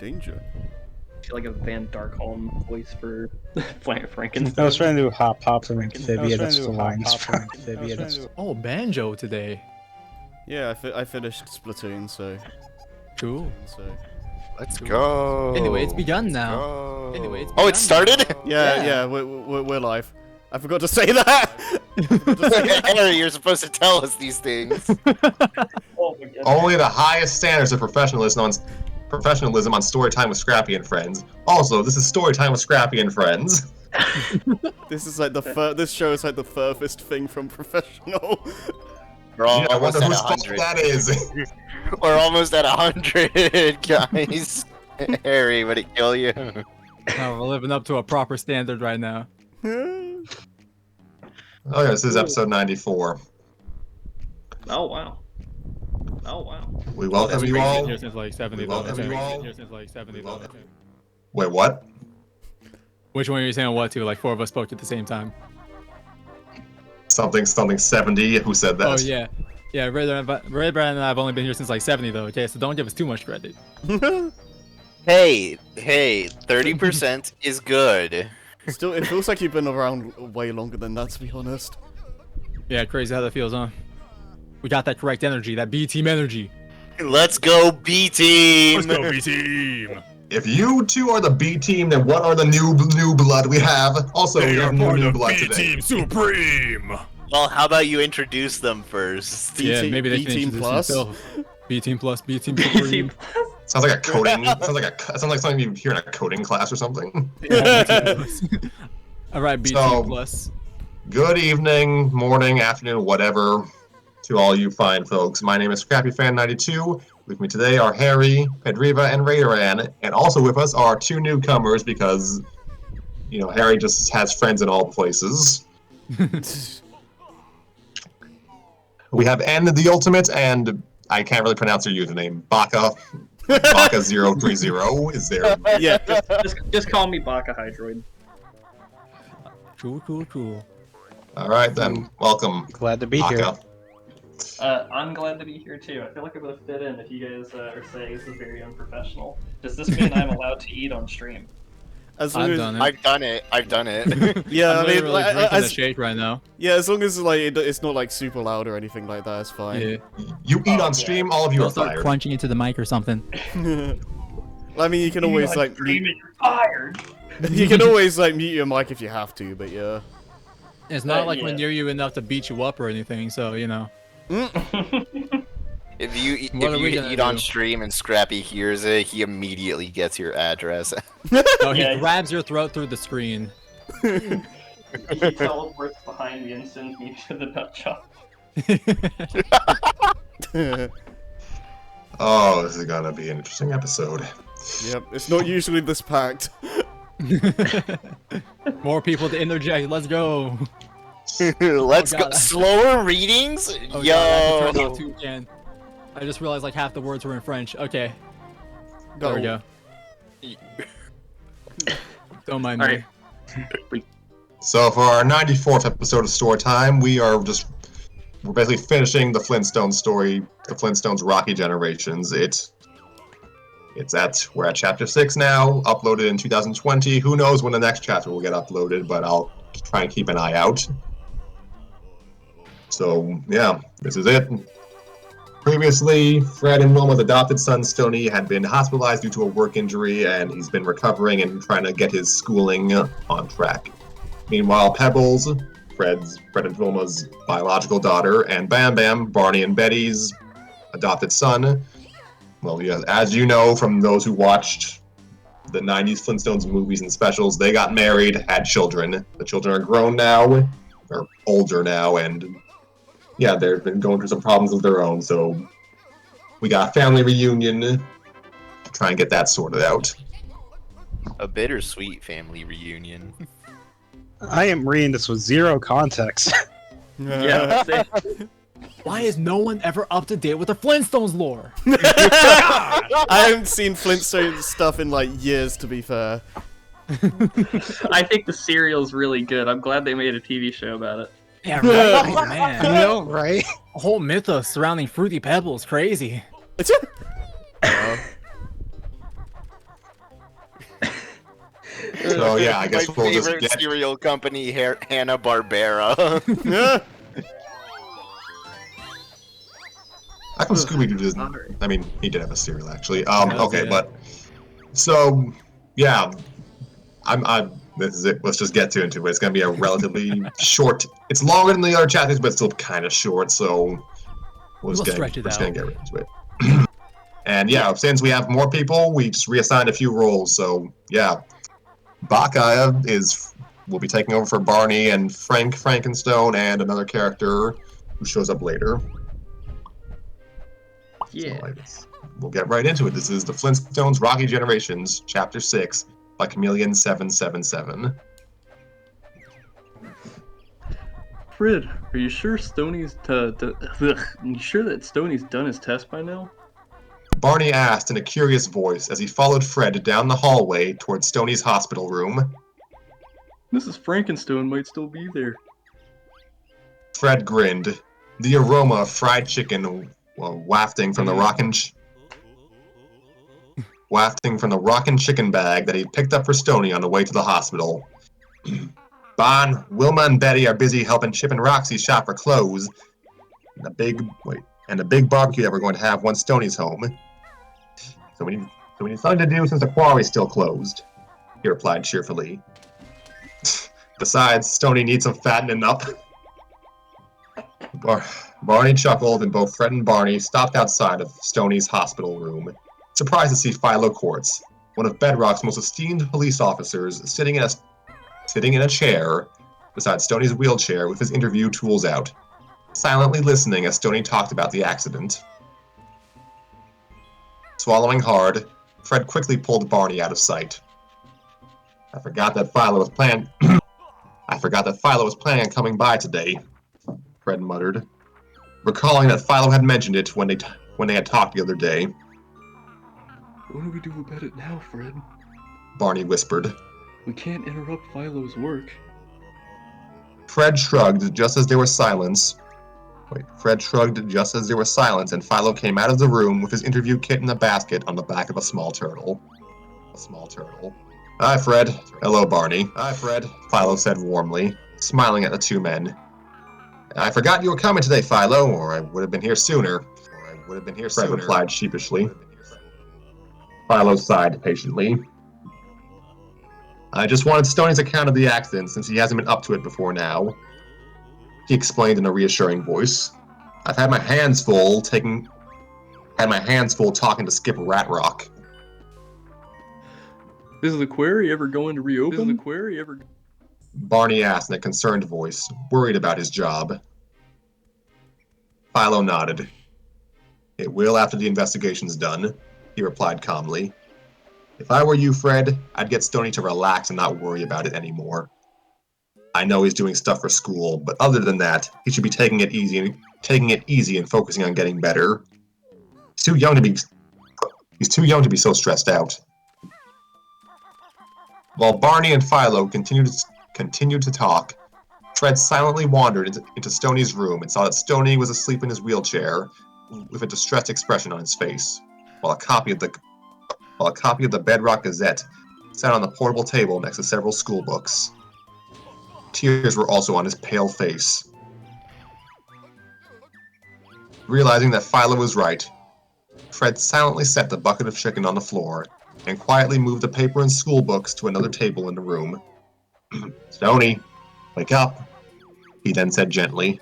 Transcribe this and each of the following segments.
Danger. I feel like a Van Darkholm voice for Frankenstein. I was trying to do hop and amphibia. That's the lines for amphibia. Oh, Banjo today. Yeah, I finished Splatoon, so. Cool. Let's go. Anyway, it's begun now. Go. Anyway, it's oh, it begun started? now. Yeah, we're live. I forgot to say that! Harry, you're supposed to tell us these things. Oh my goodness. Only the highest standards of professionalism on Storytime with Scrappy and Friends. Also, this is Storytime with Scrappy and Friends. This is like this show is like the furthest thing from professional. We're I almost wonder at whose fault 100. that is. We're almost at 100, guys. Harry, would it kill you? Oh, we're living up to a proper standard right now. Oh yeah, this is episode 94. Oh wow. Oh wow. We welcome you all. Here since like 70 We welcome you all. Here since like 70 though. Wait, what? Which one are you saying what to? Like 4 of us spoke at the same time. Something 70. Who said that? Oh yeah. Yeah, Red and I have only been here since like 70 though, okay? So don't give us too much credit. Hey, 30% is good. Still, it feels like you've been around way longer than that, to be honest. Yeah, crazy how that feels, huh? We got that correct energy, that B-team energy. Let's go B-team! Let's go B-team! If you two are the B team, then what are the new blood we have? Also, we have new blood today. B-team Supreme! Well, how about you introduce them first? Yeah, B-team- maybe they can B-team introduce plus? themselves. B-team plus, B-team Supreme. Sounds like a coding. sounds like something you hear in a coding class or something. Alright, B-team So- plus. Good evening, morning, afternoon, whatever, to all you fine folks. My name is ScrappyFan92. With me today are Harry, Pedriva, and Raideran, and also with us are 2 newcomers because, you know, Harry just has friends in all places. We have N the Ultimate, and I can't really pronounce her username. Baka030 is there. Yeah. Just call me Baka Hydroid. Cool. Alright then, welcome, Glad to be here. Baka. I'm glad to be here too. I feel like I'm gonna fit in if you guys are saying this is very unprofessional. Does this mean I'm allowed to eat on stream? As long I've as, done it. I've done it. Yeah, I'm I mean, literally drinking a as, shake right now. yeah, as long as like it's not like super loud or anything like that, it's fine. Yeah. You eat on stream, all of you are Don't start fired. crunching into the mic or something. I mean, you can always like Stream mute, it, you're fired. you can always like mute your mic if you have to, but yeah. It's not like yeah. we're near you enough to beat you up or anything, so, you know. If you eat, What are we gonna on do? stream and Scrappy hears it, he immediately gets your address. Oh, he Yeah. grabs your throat through the screen. He teleports behind me and sends me to the nut shop. Oh, this is gonna be an interesting episode. Yep, it's not usually this packed. More people to interject, let's go. Let's Oh, go. God. Slower readings? Oh, God, I can turn Yo! off toucan. I just realized like half the words were in French. Okay, No. there we go. Don't mind Alright. me. So for our 94th episode of Storytime, we're basically finishing the Flintstones story, the Flintstones Rocky Generations. We're at chapter 6 now, uploaded in 2020. Who knows when the next chapter will get uploaded, but I'll try and keep an eye out. So yeah, this is it. Previously, Fred and Wilma's adopted son Stoney had been hospitalized due to a work injury, and he's been recovering and trying to get his schooling on track. Meanwhile, Pebbles, Fred and Wilma's biological daughter, and Bam Bam, Barney and Betty's adopted son. Well, yeah, as you know from those who watched the 90s Flintstones movies and specials, they got married, had children. The children are grown now, or older now, and yeah, they've been going through some problems of their own, so we got a family reunion to try and get that sorted out. A bittersweet family reunion. I am reading this with 0 context. Yeah, same. Why is no one ever up to date with the Flintstones lore? I haven't seen Flintstones stuff in like years, to be fair. I think the serial's really good. I'm glad they made a TV show about it. Yeah, right, oh, man. You know, right? A whole mythos surrounding Fruity Pebbles, crazy. So yeah, I guess My we'll just favorite get. cereal company, Hanna-Barbera. Yeah. How come Scooby-Doo doesn't? Alright. I mean, he did have a cereal actually. does, Okay, yeah. but so yeah, this is it. Let's just get into it. It's gonna be a relatively short. It's longer than the other chapters, but still kind of short. So we're just stretch it gonna out. get right into it. And yeah, since we have more people, we just reassigned a few roles. So yeah, Baka will be taking over for Barney and Frank Frankenstone and another character who shows up later. Yeah. So I guess we'll get right into it. This is the Flintstones Rocky Generations, Chapter 6 by Chameleon777. Fred, are you sure Stoney's you sure that Stoney's done his test by now? Barney asked in a curious voice as he followed Fred down the hallway towards Stoney's hospital room. Mrs. Frankenstone might still be there. Fred grinned, the aroma of fried chicken wafting from the rockin' chicken bag that he picked up for Stoney on the way to the hospital. Bon, Wilma, and Betty are busy helping Chip and Roxy shop for clothes. And the big barbecue that we're going to have once Stoney's home. So we need something to do since the quarry's still closed, he replied cheerfully. Besides, Stoney needs some fattening up. Barney chuckled, and both Fred and Barney stopped outside of Stoney's hospital room, surprised to see Philo Quartz, one of Bedrock's most esteemed police officers, sitting in a chair beside Stoney's wheelchair with his interview tools out, silently listening as Stoney talked about the accident. Swallowing hard, Fred quickly pulled Barney out of sight. I forgot that Philo was planning on coming by today, Fred muttered, recalling that Philo had mentioned it when they had talked the other day. What do we do about it now, Fred? Barney whispered. We can't interrupt Philo's work. Fred shrugged just as there was silence, and Philo came out of the room with his interview kit in a basket on the back of a small turtle. Hi, Fred. Hello, Barney. Hi, Fred, Philo said warmly, smiling at the two men. I forgot you were coming today, Philo, or I would have been here sooner. Fred replied sheepishly. Philo sighed patiently. I just wanted Stoney's account of the accident since he hasn't been up to it before now, he explained in a reassuring voice. I've had my hands full talking to Skip Ratrock. Is the quarry ever going to reopen? Barney asked in a concerned voice, worried about his job. Philo nodded. It will after the investigation's done, he replied calmly. If I were you, Fred, I'd get Stoney to relax and not worry about it anymore. I know he's doing stuff for school, but other than that, he should be taking it easy and focusing on getting better. He's too young to be so stressed out. While Barney and Philo continued to talk, Fred silently wandered into Stoney's room and saw that Stoney was asleep in his wheelchair with a distressed expression on his face, while a copy of the Bedrock Gazette sat on the portable table next to several school books. Tears were also on his pale face. Realizing that Philo was right, Fred silently set the bucket of chicken on the floor and quietly moved the paper and school books to another table in the room. Stoney, wake up, he then said gently.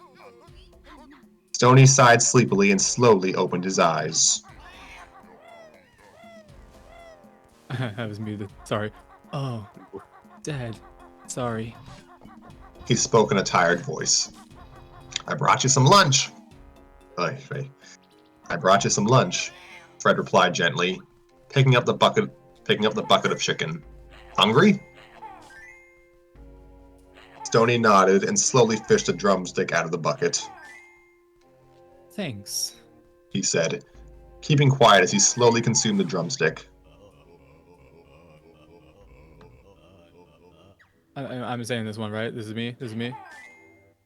Stoney sighed sleepily and slowly opened his eyes. I was muted. Sorry. Oh, Dad. Sorry. He spoke in a tired voice. I brought you some lunch. I brought you some lunch, Fred replied gently, picking up the bucket of chicken. Hungry? Stoney nodded and slowly fished a drumstick out of the bucket. Thanks. He said, keeping quiet as he slowly consumed the drumstick. I'm saying this one, right? This is me?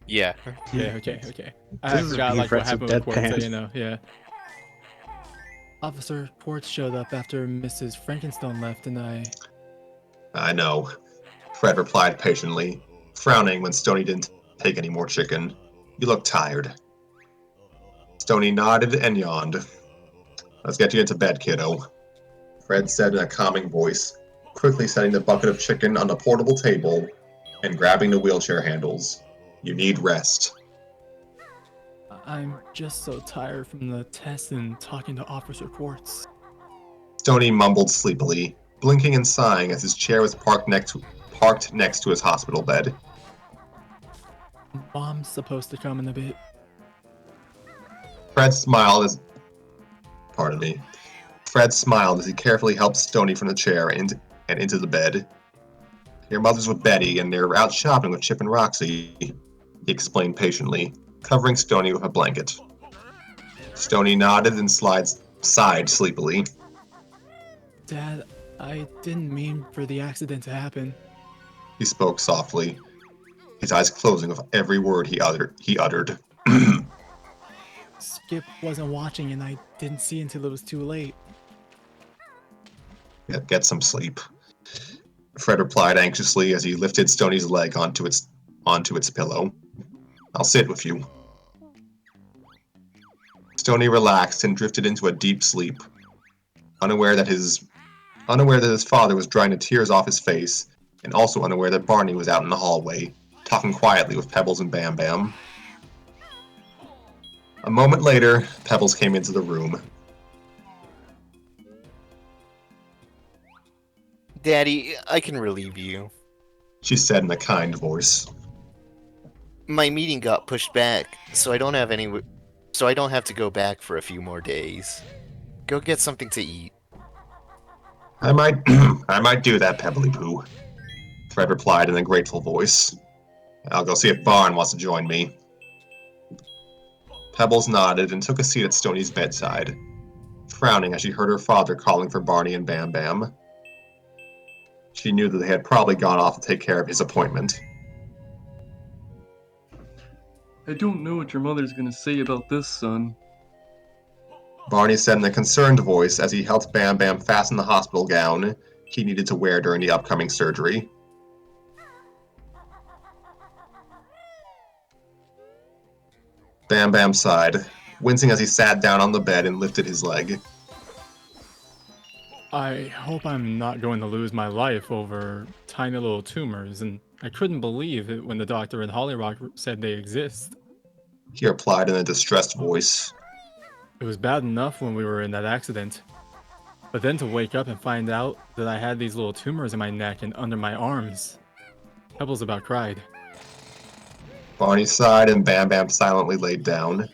Yeah. Okay. I This is forgot being like what friends happened with with Quartz, so Deadpan. you know, yeah. Officer Quartz showed up after Mrs. Frankenstone left, and I know, Fred replied patiently, frowning when Stony didn't take any more chicken. You look tired. Stony nodded and yawned. Let's get you into bed, kiddo, Fred said in a calming voice, quickly setting the bucket of chicken on the portable table and grabbing the wheelchair handles. You need rest. I'm just so tired from the test and talking to Officer Quartz. Stony mumbled sleepily, blinking and sighing as his chair was parked next to his hospital bed. Mom's supposed to come in a bit. Fred smiled as he carefully helped Stony from the chair and into the bed. Your mother's with Betty, and they're out shopping with Chip and Roxy, he explained patiently, covering Stony with a blanket. Stony nodded and sighed sleepily. Dad, I didn't mean for the accident to happen. He spoke softly, his eyes closing with every word he uttered. Skip wasn't watching and I didn't see until it was too late. Yeah, get some sleep, Fred replied anxiously as he lifted Stony's leg onto its pillow. I'll sit with you. Stony relaxed and drifted into a deep sleep, unaware that his father was drying the tears off his face, and also unaware that Barney was out in the hallway, talking quietly with Pebbles and Bam Bam. A moment later, Pebbles came into the room. Daddy, I can relieve you. She said in a kind voice. My meeting got pushed back, so I don't have to go back for a few more days. Go get something to eat. I might do that, Pebbly Poo, Fred replied in a grateful voice. I'll go see if Barn wants to join me. Pebbles nodded and took a seat at Stony's bedside, frowning as she heard her father calling for Barney and Bam Bam. She knew that they had probably gone off to take care of his appointment. I don't know what your mother's gonna say about this, son. Barney said in a concerned voice as he helped Bam Bam fasten the hospital gown he needed to wear during the upcoming surgery. Bam Bam sighed, wincing as he sat down on the bed and lifted his leg. I hope I'm not going to lose my life over tiny little tumors, and I couldn't believe it when the doctor in Holly Rock said they exist. He replied in a distressed voice. It was bad enough when we were in that accident, but then to wake up and find out that I had these little tumors in my neck and under my arms. Pebbles about cried. Barney sighed and Bam Bam silently laid down.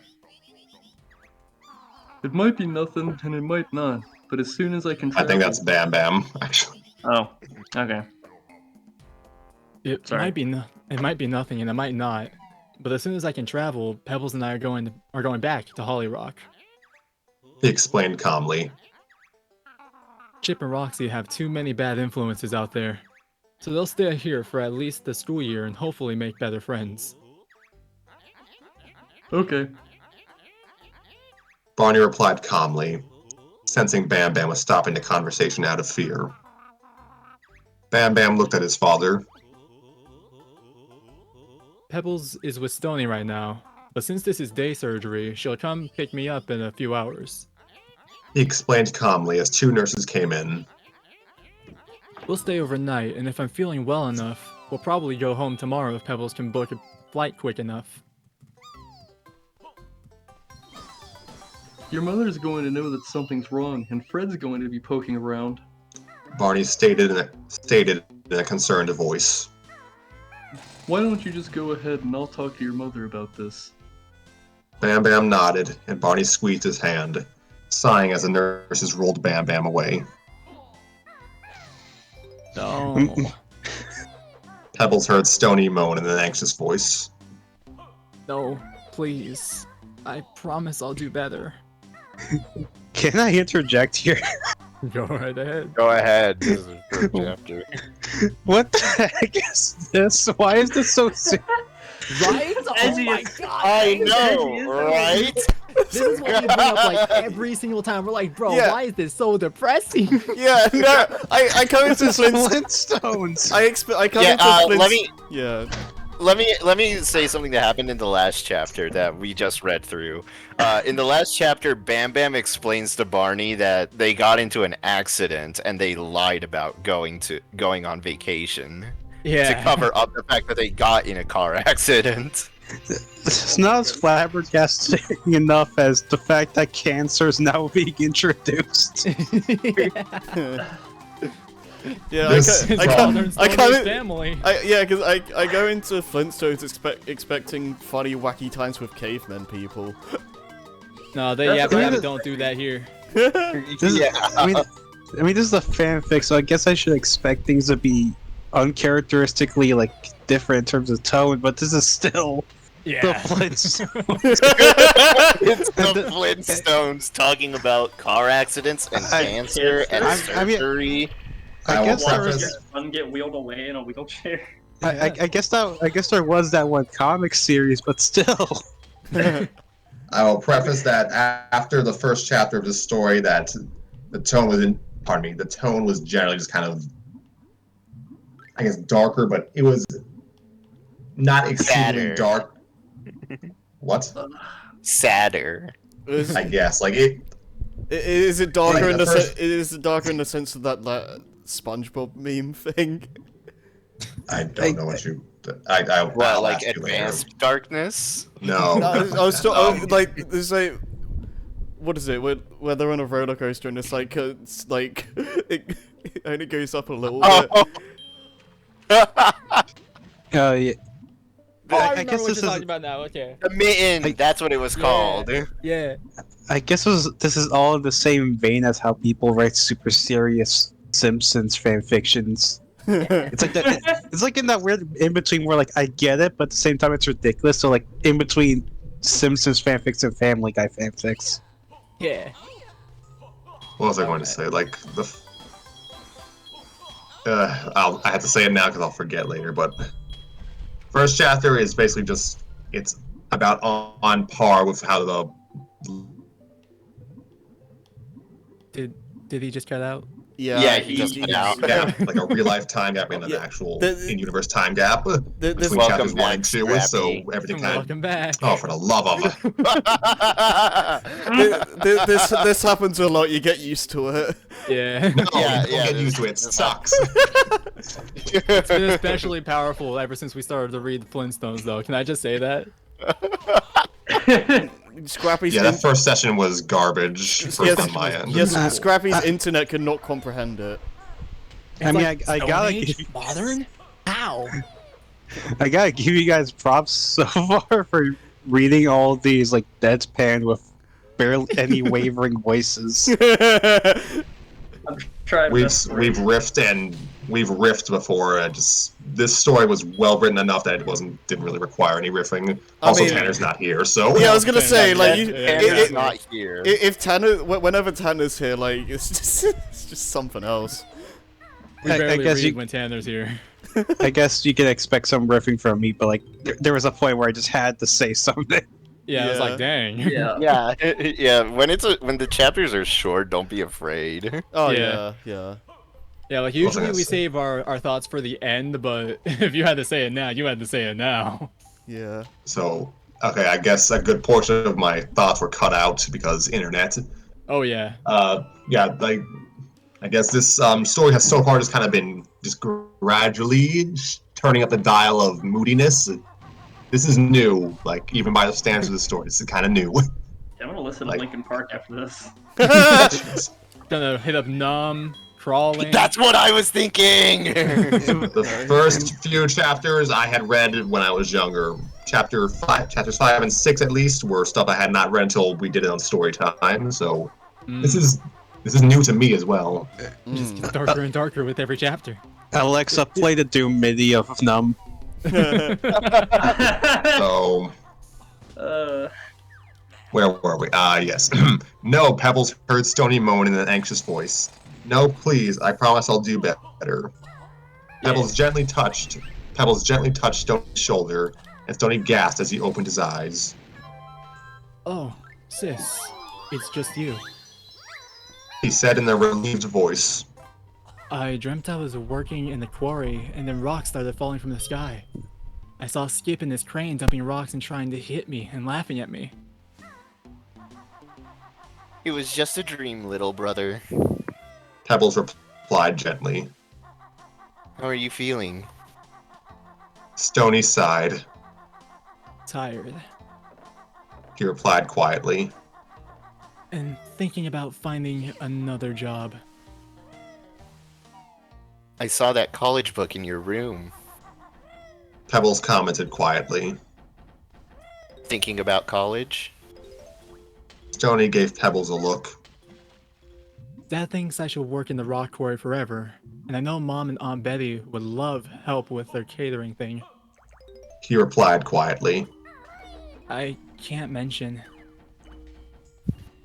It might be nothing, and it might not, but as soon as I can I think that's Bam Bam, actually. Oh, okay. It Sorry. might be nothing, and it might not. But as soon as I can travel, Pebbles and I are going back to Holly Rock. He explained calmly. Chip and Roxy have too many bad influences out there, so they'll stay here for at least the school year and hopefully make better friends. Okay. Barney replied calmly, sensing Bam Bam was stopping the conversation out of fear. Bam Bam looked at his father. Pebbles is with Stony right now, but since this is day surgery, she'll come pick me up in a few hours. He explained calmly as two nurses came in. We'll stay overnight, and if I'm feeling well enough, we'll probably go home tomorrow if Pebbles can book a flight quick enough. Your mother's going to know that something's wrong, and Fred's going to be poking around. Barney stated in a concerned voice. Why don't you just go ahead and I'll talk to your mother about this? Bam Bam nodded, and Barney squeezed his hand, sighing as the nurses rolled Bam Bam away. No. Pebbles heard Stony moan in an anxious voice. No, please. I promise I'll do better. Can I interject here? Go right ahead. Go ahead. This is the first chapter. What the heck is this? Why is this so serious? Right? Oh my god! I know, right? This is what we bring up like every single time. We're like, bro, Yeah. why is this so depressing? Yeah, no, I come into Flintstones. I come Yeah, into let me Yeah. let me say something that happened in the last chapter that we just read through. In the last chapter, Bam Bam explains to Barney that they got into an accident and they lied about going on vacation to cover up the fact that they got in a car accident. It's not as flabbergasting enough as the fact that cancer is now being introduced. Yeah, This I from- come in, family. because I go into Flintstones expecting funny, wacky times with cavemen people. No, they That's right. don't do that here. This is- I mean, this is a fanfic, so I guess I should expect things to be uncharacteristically like different in terms of tone. But this is still the Flintstones. It's the Flintstones talking about car accidents and cancer and I mean- surgery. I will guess there preface- was. Your son get wheeled away in a wheelchair. I guess there was that one comic series, but still. I will preface that after the first chapter of this story, that the tone was generally just kind of, I guess, darker, but it was not exceedingly Sadder. dark. What? Sadder. I guess like it. Is it darker Like, in the the first- is it darker in the sense of that SpongeBob meme thing? I don't know what you. I'll Like ask you later. advanced darkness? No. I was still like there's like what is it where they're on a roller coaster and it's like it only goes up a little bit. Yeah. Oh, I I remember guess what this you're is. talking about now. Okay. The mitten, that's what it was called. Yeah. I guess this is all in the same vein as how people write super serious Simpsons fan fictions. It's like that. It's like in that weird in between where like I get it, but at the same time it's ridiculous. So like in between Simpsons fanfics and Family Guy fanfics. Yeah. What was I going to say? Like the. I have to say it now because I'll forget later. But first chapter is basically just it's about on par with how the. Did he just cut out? Yeah, he just cut out. Yeah, like a real life time gap and an Yeah, actual the- in-universe time gap This between Welcome chapters 1 and back, 2. So Scrappy. everything kind of. Welcome back. Oh, for the love of this happens a lot. You get used to it. Yeah. No, Yeah, don't yeah, get this- used to it. It this sucks. It's been especially powerful ever since we started to read the Flintstones, though. Can I just say that? Scrappy's Yeah, that first session was garbage first on my end. yes, Scrappy's internet cannot comprehend it. I mean, Like I Stone gotta Age? give, Modern? How? I gotta give you guys props so far for reading all of these like deadpan with barely any wavering voices. Try We've riffed before. Just this story was well written enough that it didn't really require any riffing. Also, mean- Tanner's not here, so Yeah, I was gonna say like you, Tanner's not here. if Tanner, whenever Tanner's here, like it's just something else. We I barely guess read you- when Tanner's here. I guess you can expect some riffing from me, but like there was a point where I just had to say something. Yeah, I was Yeah. like, dang. Yeah. Yeah, yeah. When the chapters are short, don't be afraid. Oh Yeah. yeah. Yeah, like What was I usually gonna we say? save our thoughts for the end, but if you had to say it now, you had to say it now. Yeah. So okay, I guess a good portion of my thoughts were cut out because internet. Oh yeah. Yeah, like I guess this story has so far just kind of been just gradually turning up the dial of moodiness. This is new, like even by the standards of the story, this is kind of new. I'm gonna listen to Like- Linkin Park after this. Gonna hit up Numb, Crawling. That's what I was thinking. The first few chapters I had read when I was younger. Chapters 5 and 6 at least were stuff I had not read until we did it on story time. So this is new to me as well. Just gets darker and darker with every chapter. Alexa, play the Doom MIDI of Numb. So Uh, where were we? Yes. No, Pebbles heard Stony moan in an anxious voice. No, please, I promise I'll do better. Pebbles gently touched Stony's shoulder, and Stony gasped as he opened his eyes. Oh, Sis, it's just you. He said in a relieved voice. I dreamt I was working in the quarry, and then rocks started falling from the sky. I saw Skip in his crane dumping rocks and trying to hit me and laughing at me. It was just a dream, little brother. Pebbles replied gently. How are you feeling? Stony sighed. Tired. He replied quietly. And thinking about finding another job. I saw that college book in your room. Pebbles commented quietly. Thinking about college? Stony gave Pebbles a look. Dad thinks I should work in the rock quarry forever, and I know Mom and Aunt Betty would love help with their catering thing. He replied quietly. I can't mention.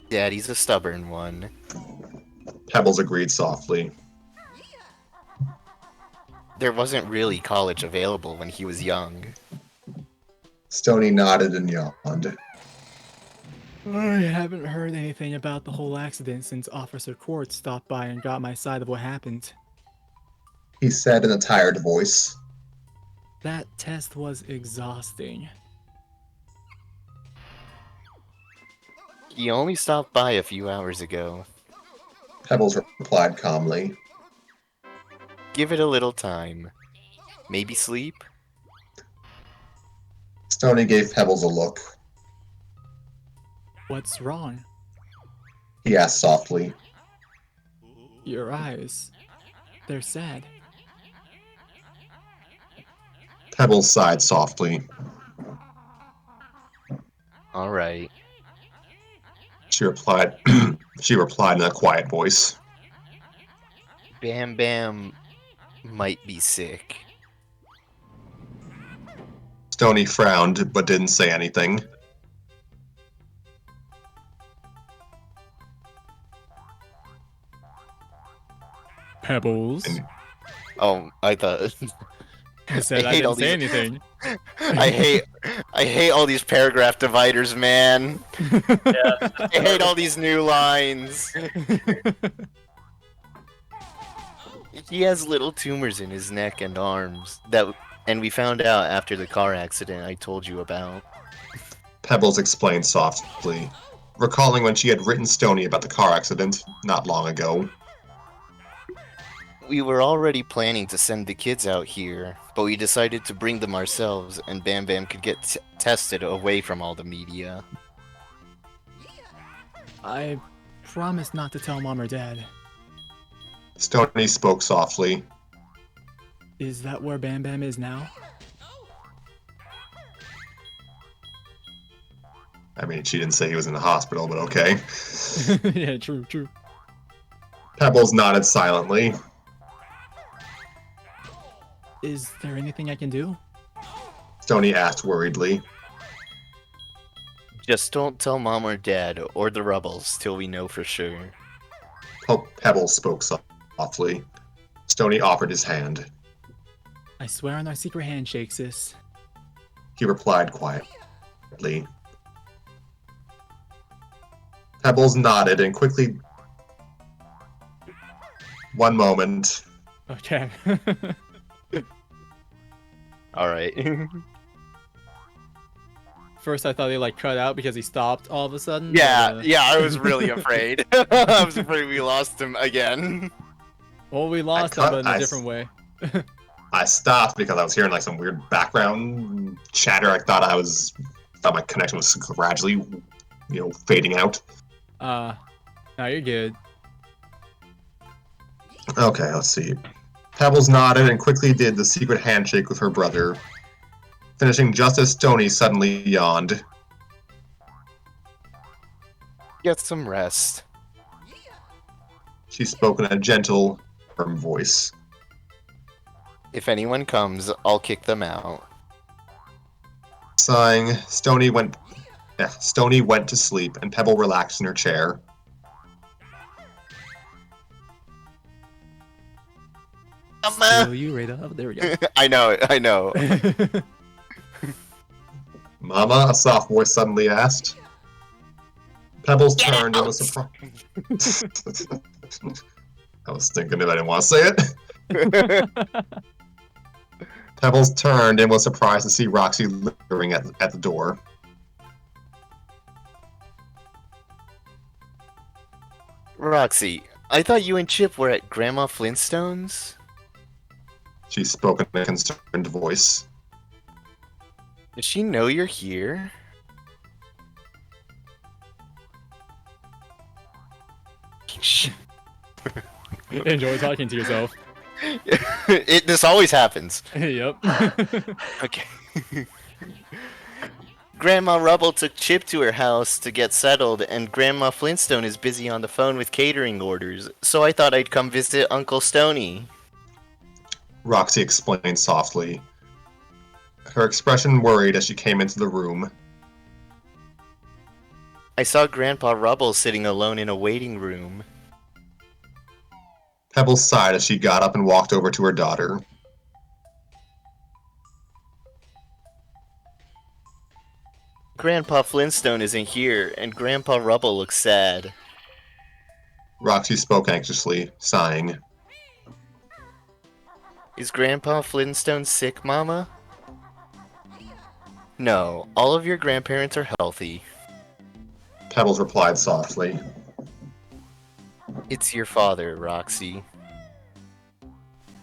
Daddy's a stubborn one. Pebbles agreed softly. There wasn't really college available when he was young. Stony nodded and yawned. I haven't heard anything about the whole accident since Officer Court stopped by and got my side of what happened. He said in a tired voice. That test was exhausting. He only stopped by a few hours ago. Pebbles replied calmly. Give it a little time. Maybe sleep? Stony gave Pebbles a look. What's wrong? He asked softly. Your eyes. They're sad. Pebbles sighed softly. Alright. She replied she replied in a quiet voice. Bam Bam might be sick. Stony frowned but didn't say anything. Pebbles. Oh, I thought... I said I hate all didn't say these- anything. I hate all these paragraph dividers, man. Yeah. I hate all these new lines. He has little tumors in his neck and arms and we found out after the car accident I told you about. Pebbles explained softly, recalling when she had written Stony about the car accident not long ago. We were already planning to send the kids out here, but we decided to bring them ourselves and Bam Bam could get tested away from all the media. I promised not to tell Mom or Dad. Stony spoke softly. Is that where Bam Bam is now? I mean, she didn't say he was in the hospital, but okay. Yeah, true. Pebbles nodded silently. Is there anything I can do? Stony asked worriedly. Just don't tell Mom or Dad or the rebels till we know for sure. Pebbles spoke softly. Stony offered his hand. I swear on our secret handshake, sis. He replied quietly. Pebbles nodded and quickly... One moment. Okay. Alright. First I thought he like cut out because he stopped all of a sudden. Yeah, but, yeah, I was really afraid. I was afraid we lost him again. Well, we lost him, but in a different way. I stopped because I was hearing like some weird background chatter. I thought my connection was gradually, fading out. No, you're good. Okay, let's see. Pebbles nodded and quickly did the secret handshake with her brother, finishing just as Stony suddenly yawned. Get some rest. She spoke in a gentle, firm voice. If anyone comes, I'll kick them out. Sighing, Stony went to sleep, and Pebble relaxed in her chair. Steal you right up. There we go. I know. Mama, a soft voice suddenly asked. Pebbles turned and was surprised. I was thinking if I didn't want to say it. Pebbles turned and was surprised to see Roxy lingering at the door. Roxy, I thought you and Chip were at Grandma Flintstones? She spoke in a concerned voice. Does she know you're here? Enjoy talking to yourself. This always happens. Yep. Okay. Grandma Rubble took Chip to her house to get settled, and Grandma Flintstone is busy on the phone with catering orders, so I thought I'd come visit Uncle Stony. Roxy explained softly. Her expression worried as she came into the room. I saw Grandpa Rubble sitting alone in a waiting room. Pebbles sighed as she got up and walked over to her daughter. Grandpa Flintstone isn't here, and Grandpa Rubble looks sad. Roxy spoke anxiously, sighing. Is Grandpa Flintstone sick, Mama? No, all of your grandparents are healthy. Pebbles replied softly. It's your father, Roxy.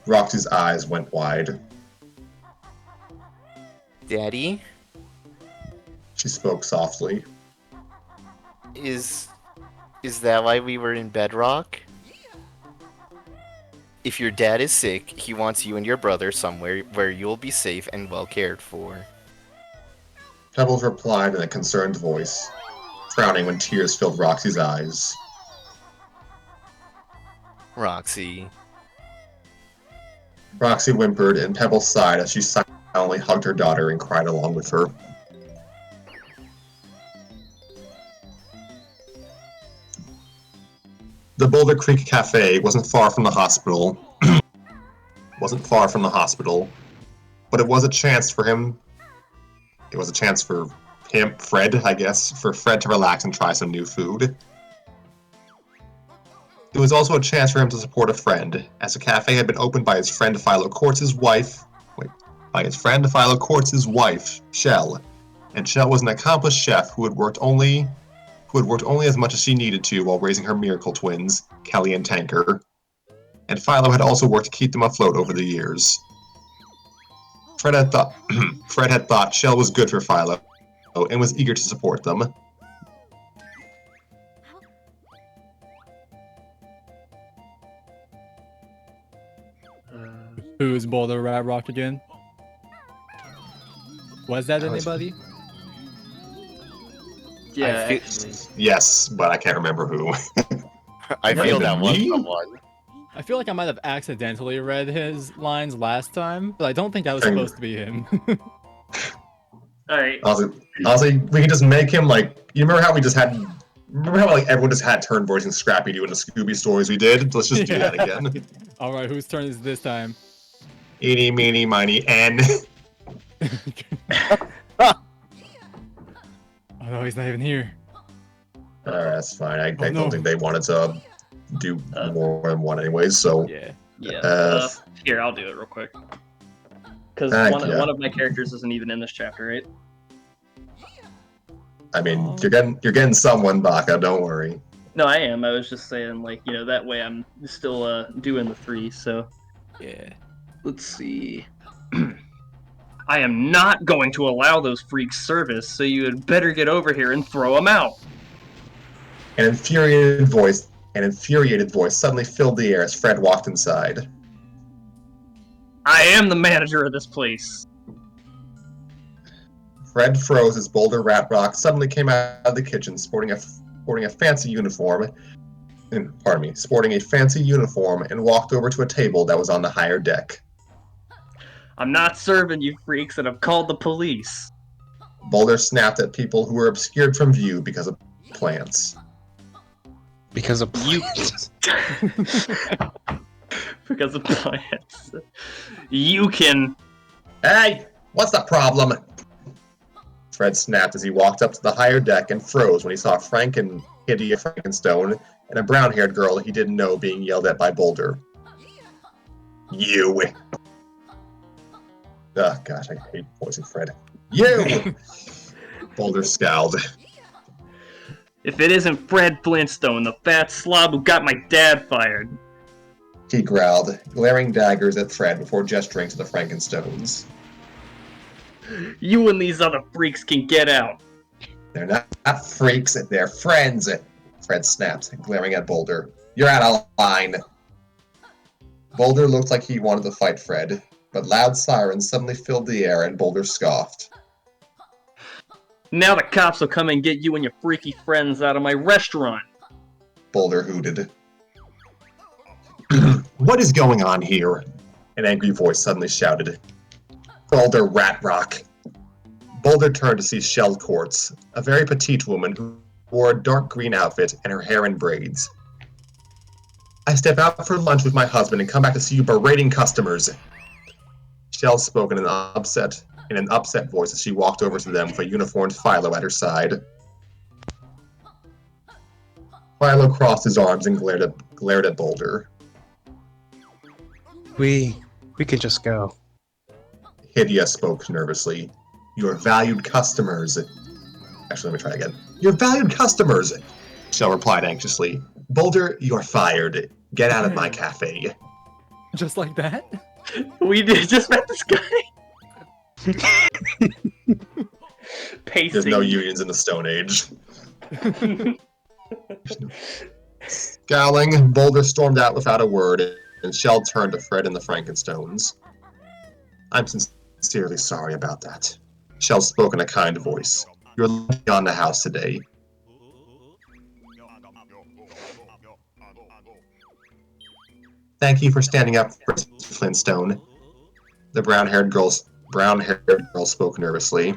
Roxy's eyes went wide. Daddy? She spoke softly. Is that why we were in Bedrock? If your dad is sick, he wants you and your brother somewhere where you'll be safe and well cared for. Pebbles replied in a concerned voice, frowning when tears filled Roxy's eyes. Roxy. Roxy whimpered and Pebbles sighed as she silently hugged her daughter and cried along with her. The Boulder Creek Cafe wasn't far from the hospital. But it was a chance for him. It was a chance for him, Fred, I guess, for Fred to relax and try some new food. It was also a chance for him to support a friend, as the cafe had been opened by his friend Philo Quartz's wife. Shell. And Shell was an accomplished chef who had worked only as much as she needed to while raising her miracle twins, Kelly and Tanker. And Philo had also worked to keep them afloat over the years. Fred had thought Shell was good for Philo, and was eager to support them. Who's Boulder Rat Rock again? Was that anybody? Yeah, I actually. Yes, but I can't remember who. I feel that was Me? someone. I feel like I might have accidentally read his lines last time, but I don't think that was supposed to be him. Alright. Honestly, we can just make him like. You remember how like everyone just had turn voicing Scrappy doing the Scooby stories we did? Let's just do that again. Alright, whose turn is it this time? Eeny, meeny, miny, N. Oh no, he's not even here. Alright, that's fine. I no. don't think they wanted to do more than one anyways, so. Yeah. Yeah. Here, I'll do it real quick. Because one of my characters isn't even in this chapter, right? I mean, you're getting someone, Baka, don't worry. No, I am. I was just saying, like, that way I'm still doing the 3, so. Yeah. Let's see. I am not going to allow those freaks service, so you had better get over here and throw them out. An infuriated voice suddenly filled the air as Fred walked inside. I am the manager of this place. Fred froze as Boulder Rat Rock suddenly came out of the kitchen sporting a fancy uniform and walked over to a table that was on the higher deck. I'm not serving you freaks, and I've called the police. Boulder snapped at people who were obscured from view because of plants. Because of plants. Because of plants. You can... Hey, what's the problem? Fred snapped as he walked up to the higher deck and froze when he saw Frank and Kitty Frankenstone and a brown-haired girl he didn't know being yelled at by Boulder. You! Oh, gosh, I hate voicing Fred. You! Boulder scowled. If it isn't Fred Flintstone, the fat slob who got my dad fired. He growled, glaring daggers at Fred before gesturing to the Frankenstones. You and these other freaks can get out. They're not freaks, they're friends, Fred snapped, glaring at Boulder. You're out of line. Boulder looked like he wanted to fight Fred, but loud sirens suddenly filled the air and Boulder scoffed. Now the cops will come and get you and your freaky friends out of my restaurant. Boulder hooted. What is going on here? An angry voice suddenly shouted. Boulder Rat Rock. Boulder turned to see Shell Quartz, a very petite woman who wore a dark green outfit and her hair in braids. I step out for lunch with my husband and come back to see you berating customers. Shell spoke in an upset voice as she walked over to them with a uniformed Philo at her side. Philo crossed his arms and glared at Boulder. We can just go. Hydia spoke nervously. Your valued customers. Actually, let me try again. Your valued customers, Shell replied anxiously. Boulder, you're fired. Get out of my cafe. Just like that? We just met this guy. Pacing. There's no unions in the Stone Age. Scowling, Boulder stormed out without a word, and Shell turned to Fred and the Frankenstones. I'm sincerely sorry about that. Shell spoke in a kind voice. You're leaving on the house today. Thank you for standing up for Mr. Flintstone. The brown-haired girl spoke nervously.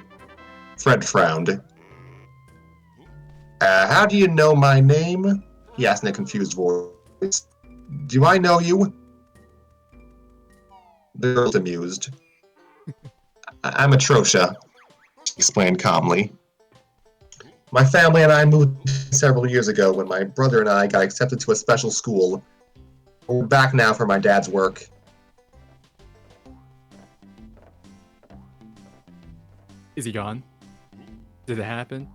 Fred frowned. How do you know my name? He asked in a confused voice. Do I know you? The girl was amused. I'm Atrocious, she explained calmly. My family and I moved several years ago when my brother and I got accepted to a special school. We're back now for my dad's work. Is he gone? Did it happen?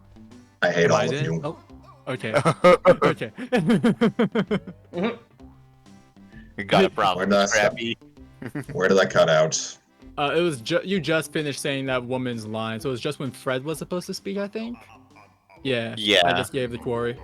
I hate Am all I of dead? you. Oh, okay. Okay. We got a problem, Where Scrappy. Where did I cut out? It was you just finished saying that woman's line, so it was just when Fred was supposed to speak, I think. Yeah. Yeah. I just gave the quarry.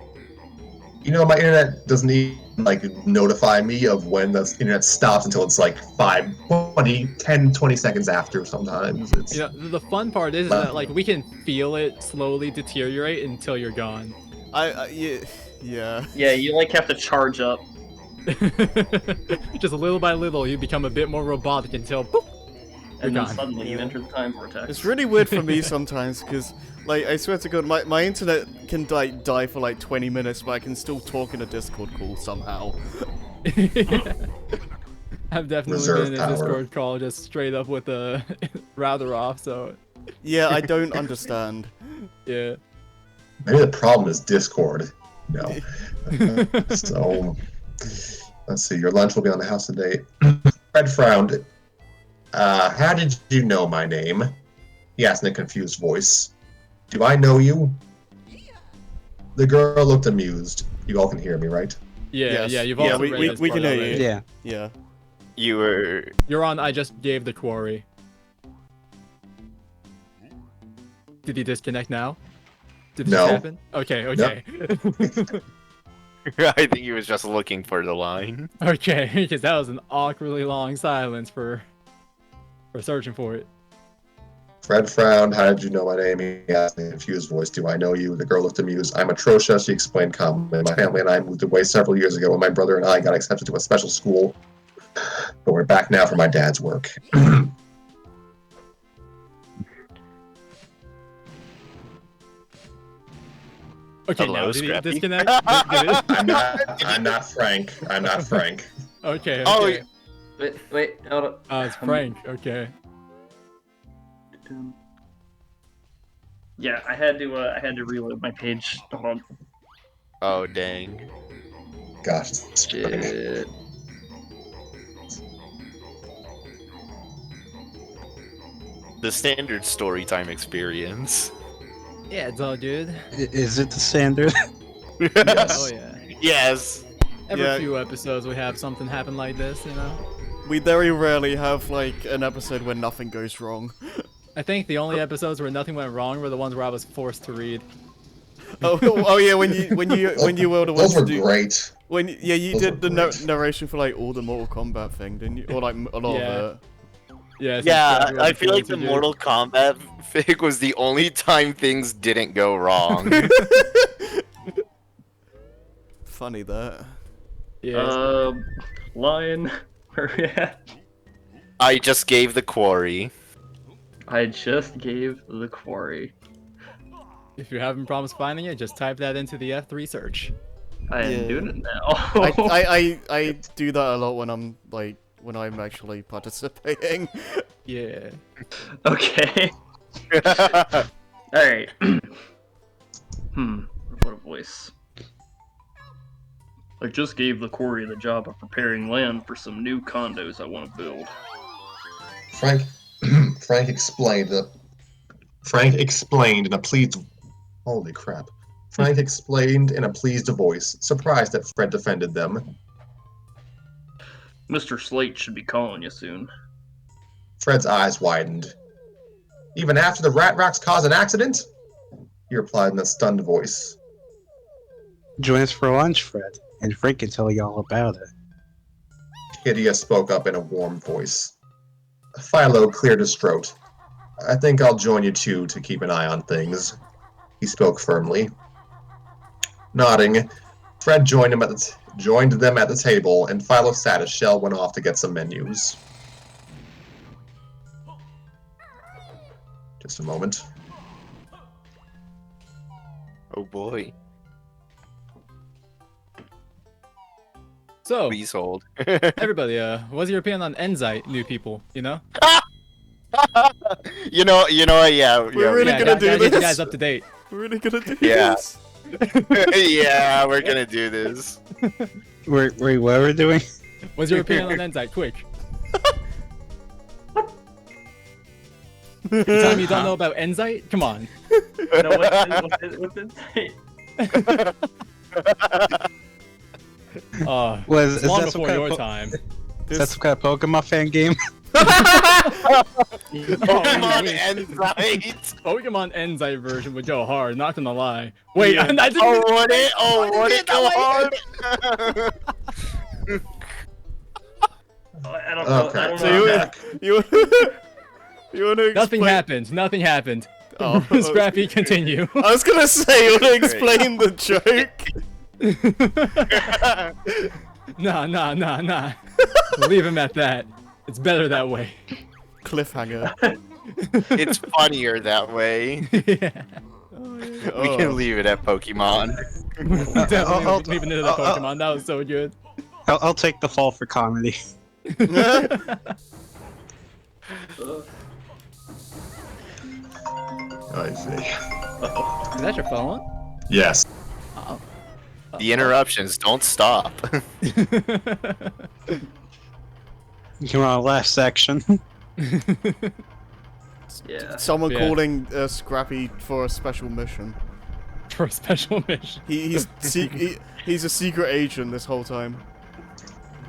You know, my internet doesn't even, notify me of when the internet stops until it's 10, 20 seconds after sometimes. It's... You know, the fun part is that we can feel it slowly deteriorate until you're gone. Yeah. Yeah, you have to charge up. Just little by little, you become a bit more robotic until boop, And then gone. suddenly you enter the time vortex. It's really weird for me sometimes because, I swear to God, my internet can die for 20 minutes, but I can still talk in a Discord call somehow. I've definitely Reserve been in a power. Discord call just straight up with the router off, so Yeah, I don't understand. yeah. Maybe the problem is Discord. No. So, let's see. Your lunch will be on the house today. Fred frowned. How did you know my name? He asked in a confused voice. Do I know you? The girl looked amused. You all can hear me, right? Yeah, Yes. yeah, you've Yeah, also we read this can part hear already. you. Yeah. Yeah. You were. You're on, I just gave the quarry. Did he disconnect now? Did it No. just happen? Okay, okay. I think he was just looking for the line. Okay, because that was an awkwardly long silence for searching for it. Fred frowned. How did you know my name? He asked in a confused voice. Do I know you? The girl looked amused. I'm Atrocious, she explained calmly. My family and I moved away several years ago when my brother and I got accepted to a special school. But we're back now for my dad's work. Okay, Hello, now did he Scrappy? disconnect? Did it? I'm not Frank. I'm not Frank. Okay, Oh, okay. Wait, hold up. It's Frank, okay. Yeah, I had to reload my page. Hold on. Oh dang. Gosh, it's struggling. Shit. The standard story time experience. Yeah, it's all good. Is it the standard? Yes. Oh yeah. Yes. Every Yeah. few episodes we have something happen like this, you know. We very rarely have like an episode where nothing goes wrong. I think the only episodes where nothing went wrong were the ones where I was forced to read. Oh yeah, when you were the one Those to were do great. when you Those did were the great. narration for like all the Mortal Kombat thing, didn't you? Or like a lot Yeah. of Yeah. since Yeah, Scrappy was I the feel like voice the he did. Mortal Kombat fig was the only time things didn't go wrong. it. Funny that. Yeah. Lion, where we at? I just gave the quarry. I just gave the quarry. If you're having problems finding it, just type that into the F3 search. I am Yeah. doing it now. I do that a lot when I'm actually participating. Yeah. Okay. Alright. What a voice. I just gave the quarry the job of preparing land for some new condos I want to build. Frank explained in a pleased. Holy crap! Frank explained in a pleased voice, surprised that Fred defended them. Mr. Slate should be calling you soon. Fred's eyes widened. Even after the rat rocks caused an accident? He replied in a stunned voice. Join us for lunch, Fred, and Frank can tell you all about it. Hidia spoke up in a warm voice. Philo cleared his throat. I think I'll join you too to keep an eye on things. He spoke firmly. Nodding, Fred joined them at the table, and Philo sat as Shell went off to get some menus. Just a moment. Oh boy. So, Please hold. everybody, what's your opinion on Enzite, new people? You know? you know, yeah. We're really yeah, gonna do gotta get you this? guys up to date. We're really gonna do Yeah. this. Yeah, we're gonna do this. Wait, what are we doing? What's your opinion on Enzite? Quick. You telling me you don't know about Enzite? Come on. No, what's it say? Was long that some before kind your of time. is that some kind of Pokemon fan game? Pokemon Enzite. Pokemon Enzite version would go hard, not gonna lie. Wait, Yeah. I didn't Oh, would it? Oh, would it go hard? I don't know. Okay, I don't So know. you wanna Nothing explain? happened. Nothing happened. Oh, Scrappy, continue. I was gonna say, you wanna explain the joke? Nah. Leave him at that. It's better that way. Cliffhanger. It's funnier that way. Yeah. We can leave it at Pokemon. Definitely leaving it at that Pokemon. That was so good. I'll take the fall for comedy. I see. Is that your phone? Yes. The interruptions don't stop. Come on, last section. Yeah. Someone Yeah. calling Scrappy for a special mission. For a special mission. He's a secret agent this whole time.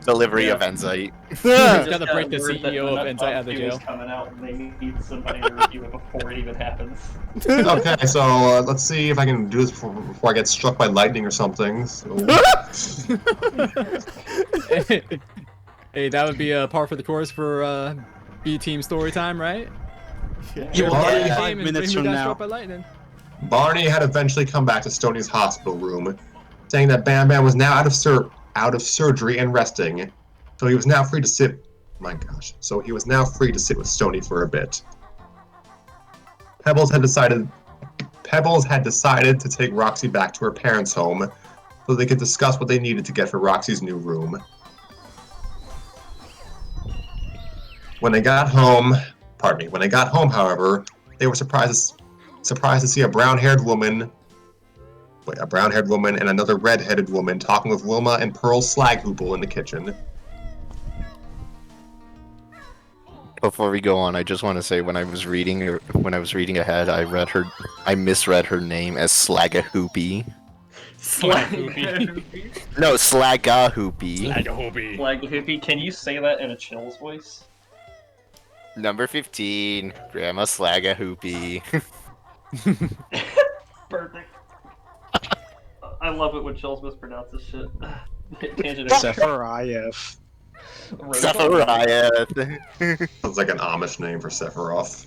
Delivery of Enzite. Gotta Just got break the word that CEO of Nut Enzite out of the Box 2 is jail. coming out and they need somebody to review it before it even happens. Okay, so let's see if I can do this before I get struck by lightning or something. So, Hey, that would be a par for the course for B Team story time, right? You will already get 5 minutes from got now. struck by lightning. Barney had eventually come back to Stoney's hospital room, saying that Bam Bam was now out of surgery and resting, so he was now free to sit. My gosh! So he was now free to sit with Stoney for a bit. Pebbles had decided to take Roxy back to her parents' home, so they could discuss what they needed to get for Roxy's new room. When they got home, however, they were surprised surprised to see a brown-haired woman and another red-headed woman talking with Wilma and Pearl Slaghoople in the kitchen. Before we go on, I just want to say when I was reading ahead, I misread her name as Slagahoopy. No, Slagahoopy. Slagahoopy, can you say that in a Chill's voice? Number 15, Grandma Slagahoopy. Perfect. I love it when Chill's mispronounces shit. Sephiroth. Sephiroth. Sounds like an Amish name for Sephiroth.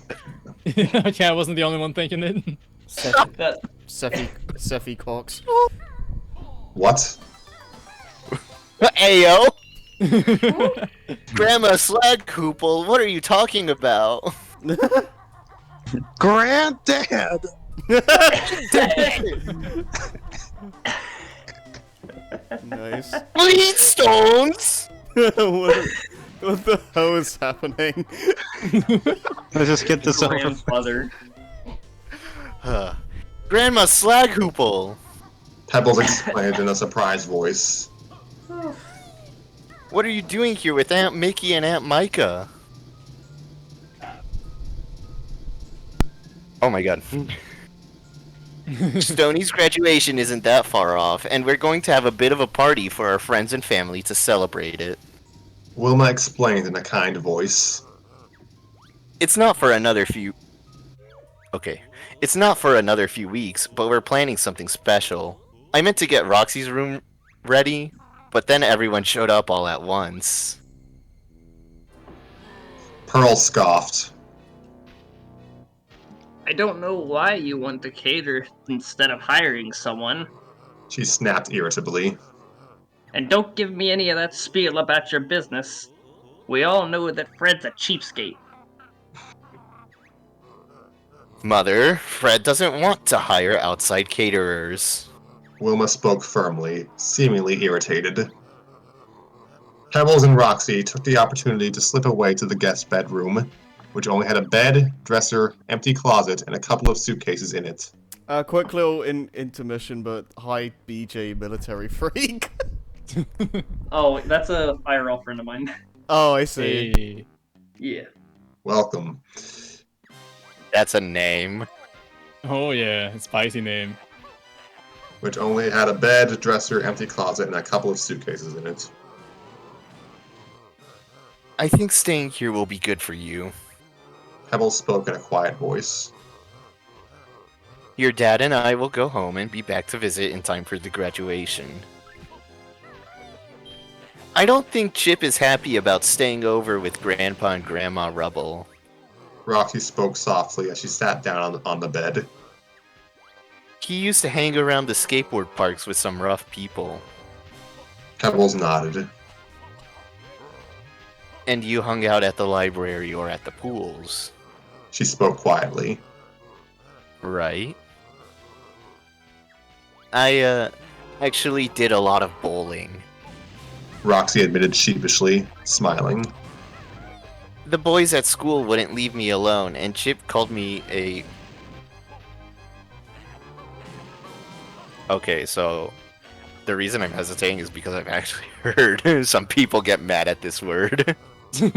Okay, I wasn't the only one thinking it. Sephi Cox. What? Ayo! Grandma Slagkoople, what are you talking about? Granddad! Nice. Flintstones! what the hell is happening? Let's just get this over. Grandfather. Grandma Slaghoople! Pebbles exclaimed in a surprised voice. What are you doing here with Aunt Mickey and Aunt Micah? Oh my god. Stoney's graduation isn't that far off, and we're going to have a bit of a party for our friends and family to celebrate it. Wilma explained in a kind voice. It's not for another few... Okay. It's not for another few weeks, but we're planning something special. I meant to get Roxy's room ready, but then everyone showed up all at once. Pearl scoffed. I don't know why you want to cater instead of hiring someone. She snapped irritably. And don't give me any of that spiel about your business. We all know that Fred's a cheapskate. Mother, Fred doesn't want to hire outside caterers. Wilma spoke firmly, seemingly irritated. Pebbles and Roxy took the opportunity to slip away to the guest bedroom, which only had a bed, dresser, empty closet, and a couple of suitcases in it. Quick little intermission, but hi, BJ military freak. Oh, that's a IRL friend of mine. Oh, I see. Hey. Yeah. Welcome. That's a name. Oh yeah, spicy name. Which only had a bed, dresser, empty closet, and a couple of suitcases in it. I think staying here will be good for you. Pebbles spoke in a quiet voice. Your dad and I will go home and be back to visit in time for the graduation. I don't think Chip is happy about staying over with Grandpa and Grandma Rubble. Roxy spoke softly as she sat down on the bed. He used to hang around the skateboard parks with some rough people. Pebbles nodded. And you hung out at the library or at the pools. She spoke quietly. Right? I, actually did a lot of bowling. Roxy admitted sheepishly, smiling. The boys at school wouldn't leave me alone, and Chip called me a... Okay, so... The reason I'm hesitating is because I've actually heard some people get mad at this word. Yo,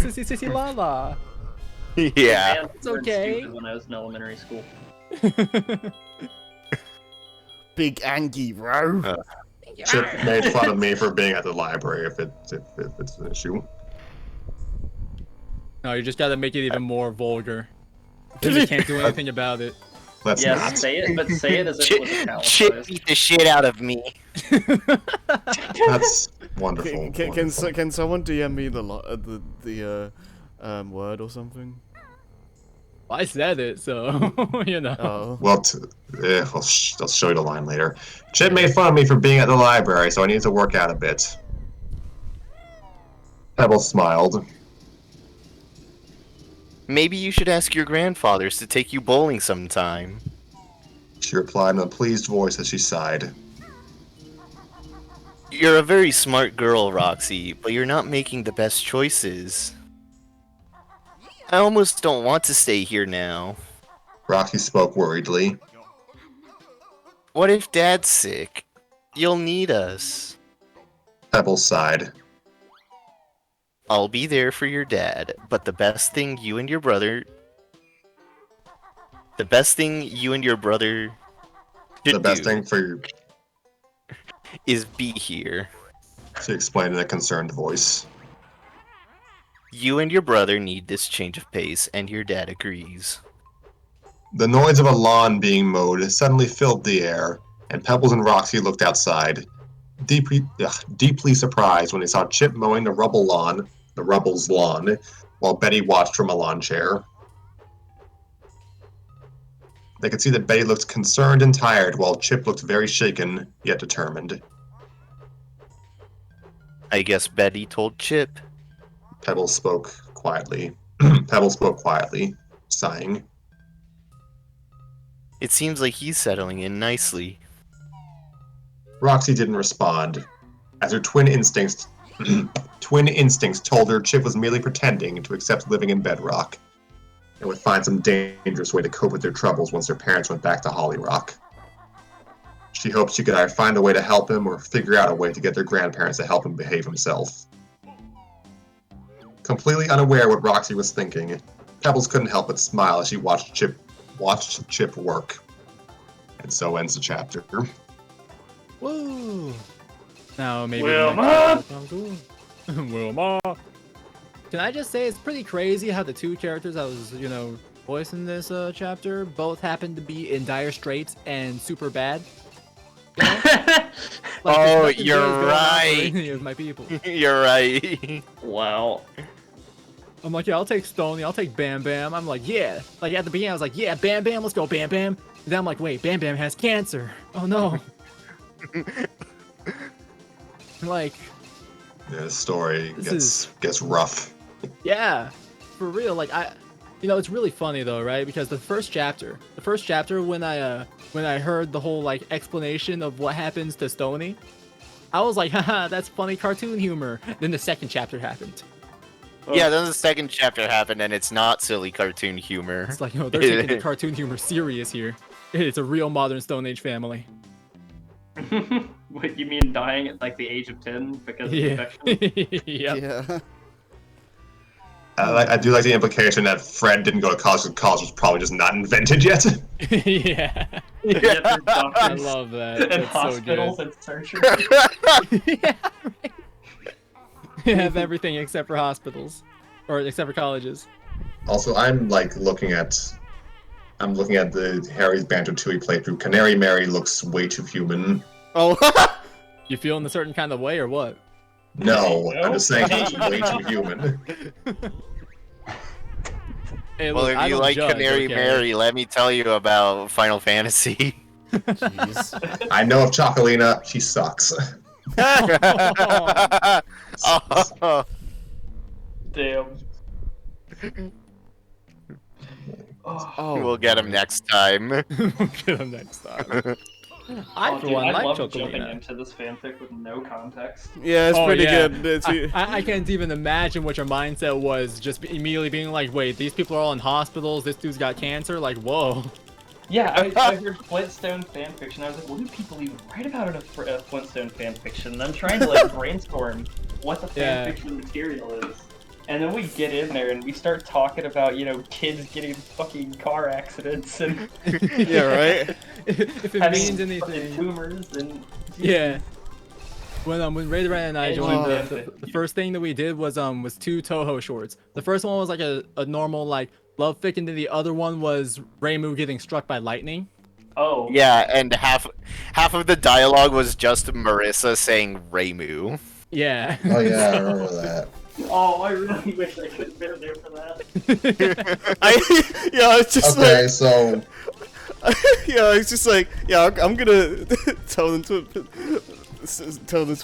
sissy lala. Yeah. It's okay. When I was in elementary school. Big Angie, bro. Chip made fun of me for being at the library if it's an issue. No, you just gotta make it even more vulgar. Then you can't do anything about it. Let's Yeah, not. say it, but say it as if it was Chip italicized. beat the shit out of me. That's wonderful. Can someone DM me the word or something? Well, I said it, so you know. Oh. Well, I'll show you the line later. Chip made fun of me for being at the library, so I needed to work out a bit. Pebbles smiled. Maybe you should ask your grandfathers to take you bowling sometime. She replied in a pleased voice as she sighed. You're a very smart girl, Roxy, but you're not making the best choices. I almost don't want to stay here now. Roxy spoke worriedly. What if Dad's sick? You'll need us. Pebbles sighed. I'll be there for your dad, but the best thing you and your brother should The best do thing for you, is be here. she explained in a concerned voice. You and your brother need this change of pace, and your dad agrees. The noise of a lawn being mowed suddenly filled the air, and Pebbles and Roxy looked outside, deeply surprised when they saw Chip mowing the rubble's lawn, while Betty watched from a lawn chair. They could see that Betty looked concerned and tired, while Chip looked very shaken, yet determined. I guess Betty told Chip. Pebbles spoke quietly. Pebbles spoke quietly, sighing. It seems like he's settling in nicely. Roxy didn't respond, as her twin instincts told her Chip was merely pretending to accept living in Bedrock, and would find some dangerous way to cope with their troubles once their parents went back to Holly Rock. She hoped she could either find a way to help him or figure out a way to get their grandparents to help him behave himself. Completely unaware what Roxy was thinking, Pebbles couldn't help but smile as she watched Chip work. And so ends the chapter. Woo! Now maybe. Wilma! Wilma! Can I just say it's pretty crazy how the two characters I was, voicing this chapter both happen to be in dire straits and super bad. You know? Like, there's Oh, nothing good you're going on for right. any of my people. You're right. Wow. I'm like, yeah, I'll take Stony, I'll take Bam Bam. I'm like, yeah. Like at the beginning, I was like, yeah, Bam Bam, let's go, Bam Bam. And then I'm like, wait, Bam Bam has cancer. Oh no. Like, Yeah, the story This gets rough. yeah, for real. Like it's really funny though, right? Because the first chapter when I heard the whole like explanation of what happens to Stony, I was like, haha, that's funny cartoon humor. Then the second chapter happened. Yeah, then the second chapter happened, and it's not silly cartoon humor. It's like, they're taking the cartoon humor serious here. It's a real modern Stone Age family. What, you mean dying at like the age of 10 because of infection? Yep. Yeah. I do like the implication that Fred didn't go to college because college was probably just not invented yet. Yeah. Yet there's I doctors love that. and It's so hospitals good. and surgery. Yeah, right. They have everything except for hospitals. Or except for colleges. Also, I'm looking at the Harry's Banjo-Tooie playthrough. Canary Mary looks way too human. Oh. You feel in a certain kind of way or what? No, I'm just saying she looks way too human. Hey, Well, look, I if you don't like judge, Canary okay? Mary, let me tell you about Final Fantasy. Jeez. I know of Chocolina, she sucks. Oh. Damn. Oh, We'll get him next time. We'll get him next time. I, for dude, one, I like love jumping Chocolina. into this fanfic with no context. Yeah, it's Oh, pretty yeah. good. It's, I can't even imagine what your mindset was, just immediately being like, wait, these people are all in hospitals, this dude's got cancer, like, whoa. Yeah, I heard Flintstone fanfiction. I was like, what do people even write about in a Flintstone fanfiction? And I'm trying to like brainstorm what the Yeah. fanfiction material is. And then we get in there and we start talking about, kids getting fucking car accidents and yeah, right? If it having means fucking anything. tumors and Yeah. When Ray and I Hey, joined, wow. the first thing that we did was two Toho shorts. The first one was like a normal like love fic, and then the other one was Reimu getting struck by lightning. oh Yeah, and half of the dialogue was just Marissa saying Reimu. Yeah. Oh yeah, I remember that. Oh, I really wish I could have been there for that. I was just Okay, so it's just like, I'm gonna tell them to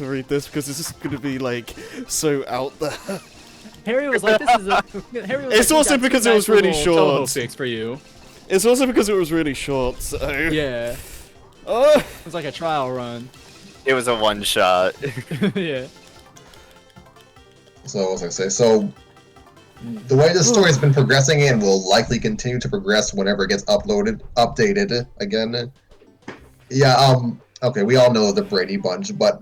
read this because it's just gonna be like so out there. Harry was like, "This is a." Harry was It's like, also "We got because two it was nice really little short. Toho fics for you. It's also because it was really short. So Yeah, Oh, it was like a trial run. It was a one shot. Yeah. what was I say? So the way the story's been progressing and will likely continue to progress whenever it gets updated again. Yeah, okay, we all know the Brady Bunch, but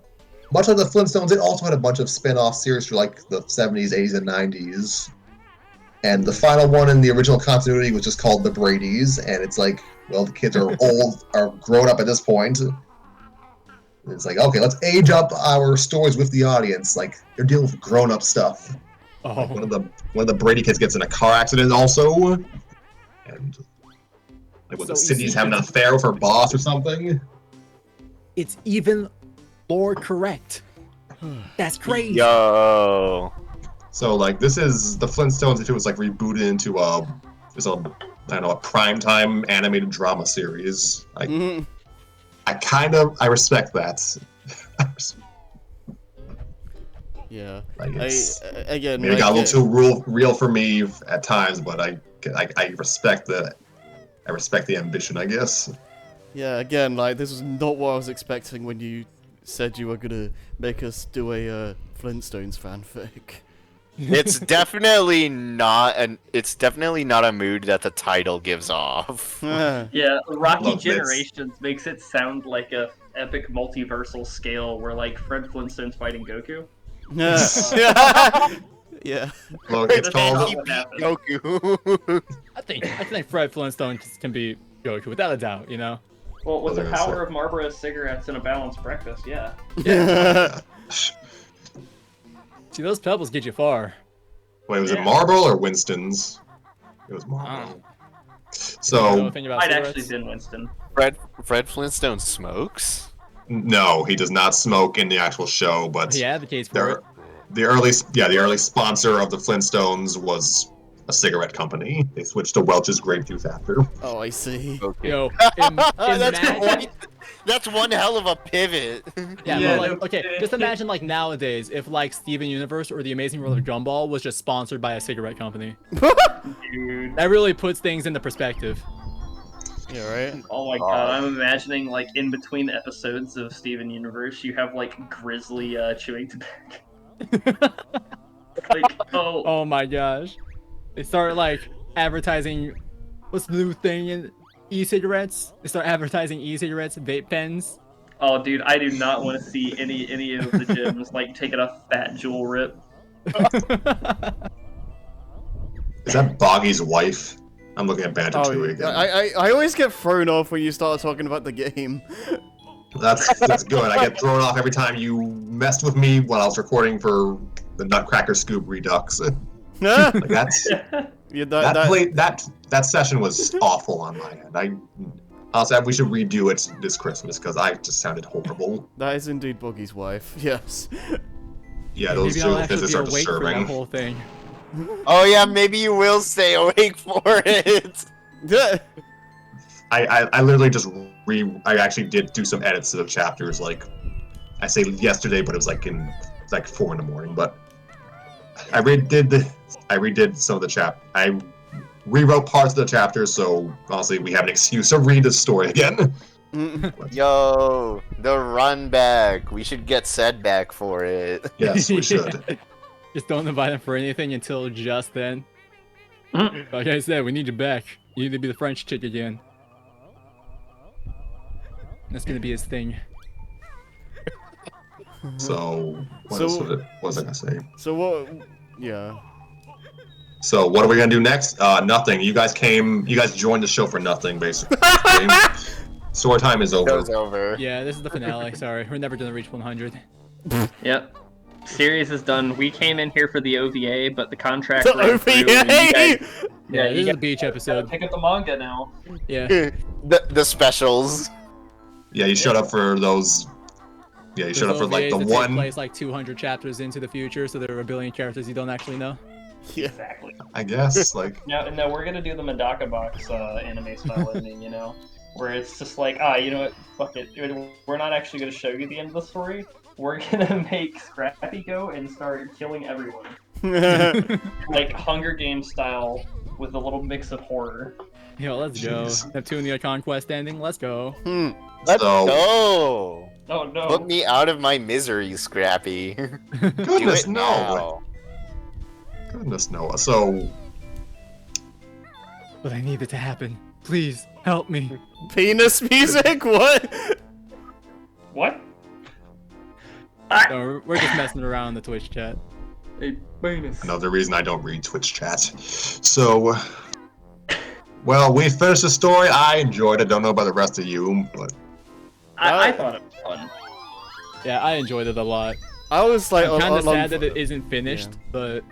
much like the Flintstones, it also had a bunch of spin-off series for like the 70s, 80s, and 90s. And the final one in the original continuity was just called The Bradys, and it's like, well, the kids are are grown up at this point. It's like, okay, let's age up our stories with the audience. Like, they're dealing with grown-up stuff. Oh, Like one of the Brady kids gets in a car accident also, and like So Sydney's easy. having an affair with her boss or something. it's even more correct. That's crazy. Yo. So like, this is the Flintstones if it was like rebooted into I don't know, a primetime animated drama series. Like, Mhm. I respect that. Yeah. Like, I it's, again. maybe it like, got a little too real for me at times, but I respect the ambition, I guess. Yeah, again, like, this is not what I was expecting when you said you were gonna make us do a Flintstones fanfic. It's definitely not a mood that the title gives off. Yeah, Rocky Look, Generations makes it sound like a epic multiversal scale where like Fred Flintstone's fighting Goku. Yeah. Look, it's That's called not what happened. Goku. I think Fred Flintstone can be Goku without a doubt. You know. Well, with the Other power than- of Marlboro cigarettes and a balanced breakfast, yeah. See, those pebbles get you far. Wait, was it Yeah. Marlboro or Winston's? It was Marlboro. You know So the thing about I'd cigarettes? actually been Winston. Fred Flintstone smokes? no, he does not smoke in the actual show, but He advocates for there, it. the early sponsor of the Flintstones was a cigarette company. They switched to Welch's Grape Juice after. Oh, I see. Okay. Yo, That's one hell of a pivot. Yeah, Yeah, but like, no okay, kidding. just imagine like nowadays if like Steven Universe or The Amazing World of Gumball was just sponsored by a cigarette company. Dude. That really puts things into perspective. Yeah, right? Oh my god, I'm imagining like in between episodes of Steven Universe, you have like Grizzly chewing tobacco. Like, oh, Oh my gosh. They start like advertising what's the new thing in e-cigarettes? They start advertising e-cigarettes, vape pens. oh, dude, I do not want to see any of the gyms like taking a fat jewel rip. Is that Boggy's wife? I'm looking at Banjo Oh, 2 again. I always get thrown off when you start talking about the game. That's good. I get thrown off every time you messed with me when I was recording for the Nutcracker Scoop Redux. Yeah, Like that's that session was awful on my end. Honestly, we should redo it this Christmas because I just sounded horrible. that is indeed Boogie's wife. Yes. Yeah, those Maybe I'll two actually visits be are awake for that disturbing. whole thing. Oh yeah, maybe you will stay awake for it. Yeah. I literally just I actually did do some edits to the chapters. Like I say yesterday, but it was like 4 in the morning. But I redid some of the I rewrote parts of the chapters, so honestly, we have an excuse to read the story again. Yo, the run back. We should get Sed back for it. Yes, we should. Just don't invite him for anything until just then. Mm. Like I said, we need you back. You need to be the French chick again. That's gonna be his thing. So, what was I gonna say? So what? Yeah. So, what are we gonna do next? Nothing. You guys joined the show for nothing, basically. Story time is over. Show's over. Yeah, this is the finale. Sorry, we're never gonna reach 100. Yep. Series is done. We came in here for the OVA, but the contract. The ran through, and you OVA. guys- Yeah, you this is a guys beach gotta episode. pick up the manga now. Yeah. The specials. Yeah, you showed up for those. Yeah, you showed up for like the OVAs that take one. place like 200 chapters into the future, so there are a billion characters you don't actually know. Yeah. Exactly. I guess like. No, we're gonna do the Medaka box anime style ending, you know, where it's just like, you know what, fuck it, we're not actually gonna show you the end of the story. We're gonna make Scrappy go and start killing everyone, like Hunger Games style, with a little mix of horror. Yo, let's go. Jeez. Neptunia Conquest ending. Let's go. Let's So- go. Oh no! Put me out of my misery, Scrappy. Do Goodness it no. now. Goodness, Noah. So, But I need it to happen. Please help me. Penis music? What? What? No, we're just messing around in the Twitch chat. A bonus. another reason I don't read Twitch chat. So, well, we finished the story. I enjoyed it. Don't know about the rest of you, but I thought it was fun. Yeah, I enjoyed it a lot. I was like, I'm kind of sad that it isn't finished, yeah. but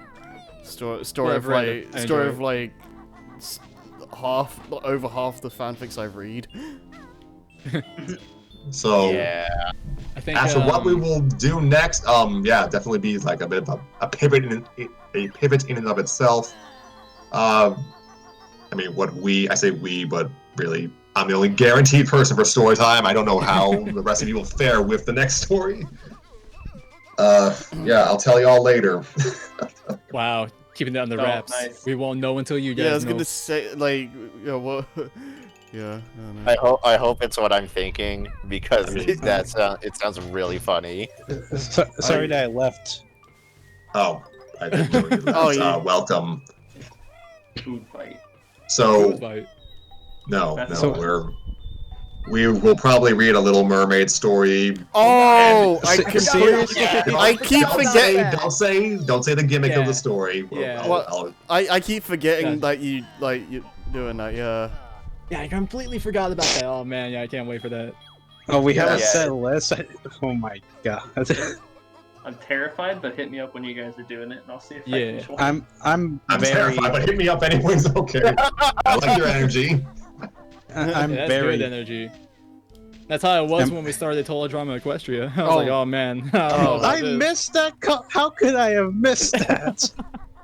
story Well, of I've read like it. I story enjoy of like over half the fanfics I read. so Yeah. I think as for what we will do next, yeah, definitely be like a bit of a pivot in and of itself. I mean, I say we, but really, I'm the only guaranteed person for story time. I don't know how the rest of you will fare with the next story. Yeah, I'll tell you all later. Wow, keeping it on the Oh, wraps. nice. We won't know until you guys Yeah, I was know. gonna say like, what? Yeah, I don't know. I hope it's what I'm thinking because I mean- it sounds really funny. Sorry that I left. Oh, I didn't know you left. Oh, yeah. Welcome. Food fight. So, Fight. no, So- we will probably read a Little Mermaid story. Oh, I Se- completely. seriously? I keep Don't forgetting. say the gimmick of Yeah. the story. Yeah. I keep forgetting Yeah. that you doing that. Yeah. Yeah, I completely forgot about that. Oh man, yeah, I can't wait for that. Oh, we have a Yeah. set list. Oh my god. I'm terrified, but hit me up when you guys are doing it, and I'll see if I Yeah. can join. I'm I'm very terrified, but hit me up anyways. Okay. I like your energy. I'm Yeah, that's very good energy. That's how it was Am- when we started Total Drama Equestria. I was Oh. like, oh man. I don't know about I this. missed that. How could I have missed that?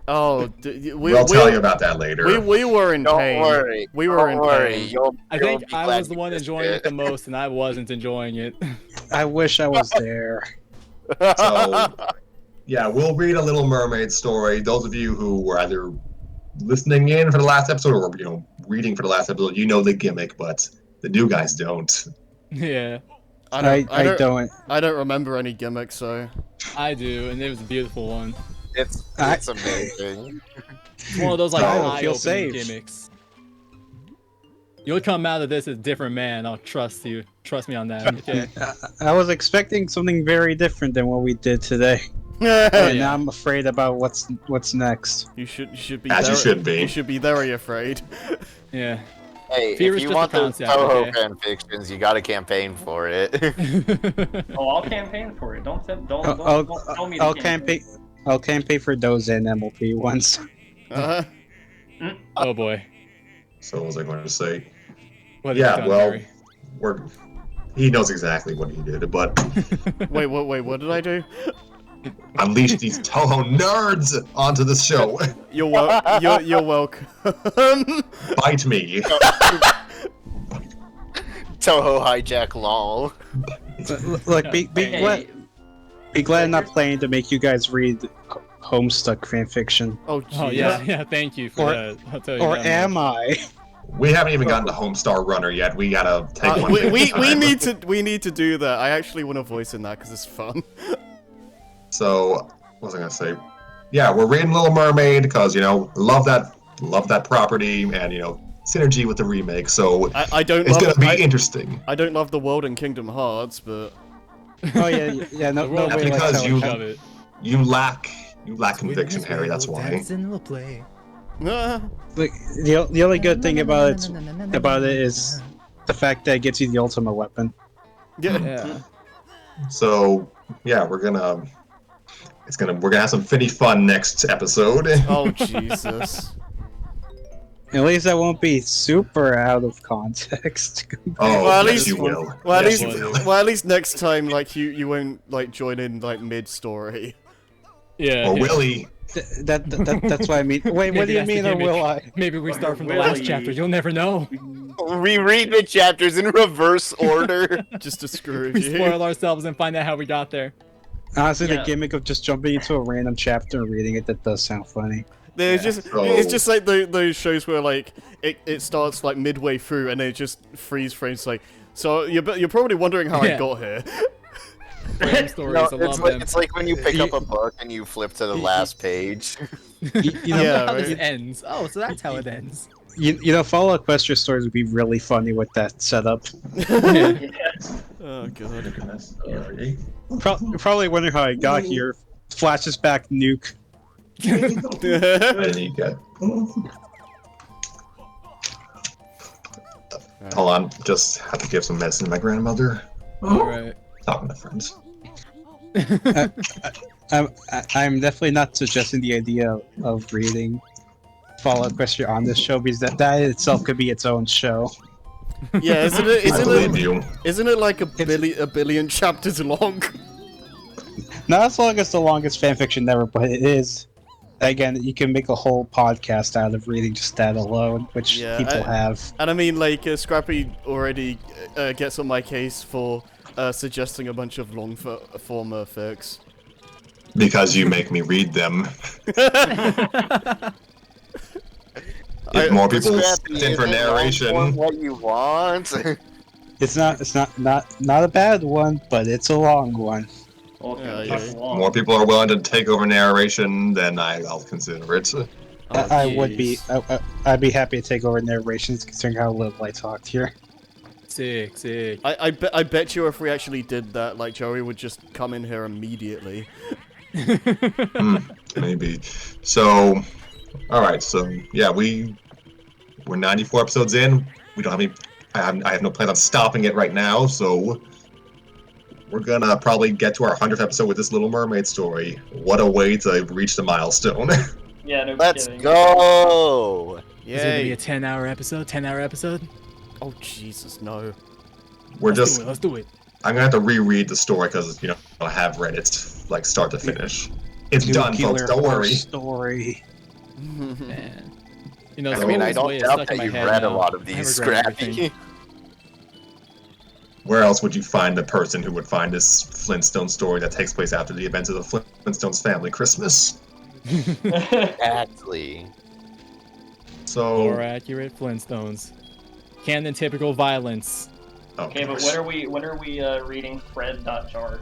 Oh, We'll tell you about that later. We were in Don't pain. worry. We were in Don't worry. pain. I you'll think be I glad was the you one missed enjoying it the most, and I wasn't enjoying it. I wish I was there. So, yeah, we'll read a Little Mermaid story. Those of you who were either listening in for the last episode or reading for the last episode, you know the gimmick, but the new guys don't. Yeah, I don't. I don't remember any gimmicks, so. I do, and it was a beautiful one. It's I- amazing. It's one of those like I don't feel eye-opening safe. gimmicks. You'll come out of this a different man. I'll trust you. Trust me on that. Okay. I was expecting something very different than what we did today, and yeah. now I'm afraid about what's next. You should be. As you should be. You should be very afraid. Yeah. Hey, Fear if is you just a want those concept, Toho okay? fanfictions, you gotta campaign for it. Oh, I'll campaign for it. Don't I'll tell me to I'll campaign. I'll campaign for those and MLP ones. Uh, Oh boy. So what was I going to say? What have Yeah, you done, well, Barry? he knows exactly what he did, but wait, what did I do? unleash these Toho nerds onto the show. You're welcome. Bite me. Toho hijack lol. Like, be Hey, glad I'm not planning to make you guys read Homestuck fanfiction. Oh, geez. Oh yeah. Thank you for Or- that. I'll tell you Or that am much. I? We haven't even gotten to Homestar Runner yet. We gotta take one. we, thing at a we time. we need to do that. I actually want to voice in that because it's fun. So, what was I gonna say? Yeah, we're reading Little Mermaid because love that property and synergy with the remake. So I don't it's love. gonna be interesting. I don't love the world in Kingdom Hearts, but Oh yeah. No, The world nobody That's likes because how you- it Love it. You lack conviction, Harry. That's why. Like, the only good thing about it is the fact that it gets you the ultimate weapon. yeah. Yeah. So yeah, we're gonna have some finny fun next episode. Oh Jesus. At least that won't be super out of context. Oh, Well, at yes, least- you will. Well, at Yes, least, you will. well, at least next time, like you won't like join in like mid story. Yeah. Or yeah. will he? That's what I mean. Wait, Maybe what do you that's the mean, or will gimmick. I? Maybe we start from the Really? last chapter. You'll never know. Reread the chapters in reverse order. Just to screw with We you. spoil ourselves and find out how we got there. Honestly, Yeah. the gimmick of just jumping into a random chapter and reading it, that does sound funny. There's Yeah. just So- it's just like those shows where like it starts like midway through and then it just freeze frames like. So you're probably wondering how I Yeah. got here. flame stories. No, I love them. it's like when you pick up a book and you flip to the last page. You know, Yeah, how this right. ends. Oh, so that's how it ends. you know, Fallout Equestria stories would be really funny with that setup. Yeah. Oh god. Sorry. You're probably wondering how I got here. Flashes back nuke. I didn't eat yet. Hold on, just have to give some medicine to my grandmother. All right. Talking to friends. I'm definitely not suggesting the idea of reading Fallout Equestria on this show because that itself could be its own show. Yeah, isn't it? I believe you. Isn't it like a billion chapters long? Not as long as the longest fanfiction ever, but it is. Again, you can make a whole podcast out of reading just that alone, which Yeah, people have. And I mean, like, Scrappy already gets on my case for suggesting a bunch of long form fics. Because you make me read them. If more people Scrappy, send in for is it long narration. form what you want? It's not a bad one, but it's a long one. Okay, Yeah, fuck yeah. along. More people are willing to take over narration, then I'll consider it. Oh, I would be. jeez. I'd be happy to take over narrations, considering how little I talked here. Sick, sick. I bet you if we actually did that, like, Joey would just come in here immediately. Maybe. So, all right. So yeah, we're 94 episodes in. We don't have any. I have no plan on stopping it right now. So we're gonna probably get to our 100th episode with this Little Mermaid story. What a way to reach the milestone! Yeah, no Let's kidding. go! Is it gonna be Yay! a 10-hour episode? 10-hour episode? Oh Jesus, no! Let's do it. I'm gonna have to reread the story because I have read it like start to finish. It's done, folks. Nuclear Don't horror worry. Story. Man. You know, I mean, I Scrolls don't way is doubt stuck in that my you've head read a now. lot of I these, regret Scrappy. everything. Where else would you find the person who would find this Flintstone story that takes place after the events of the Flintstones family Christmas? Exactly. So, More accurate Flintstones. Canon typical violence. Okay, but when are we reading Fred.jar?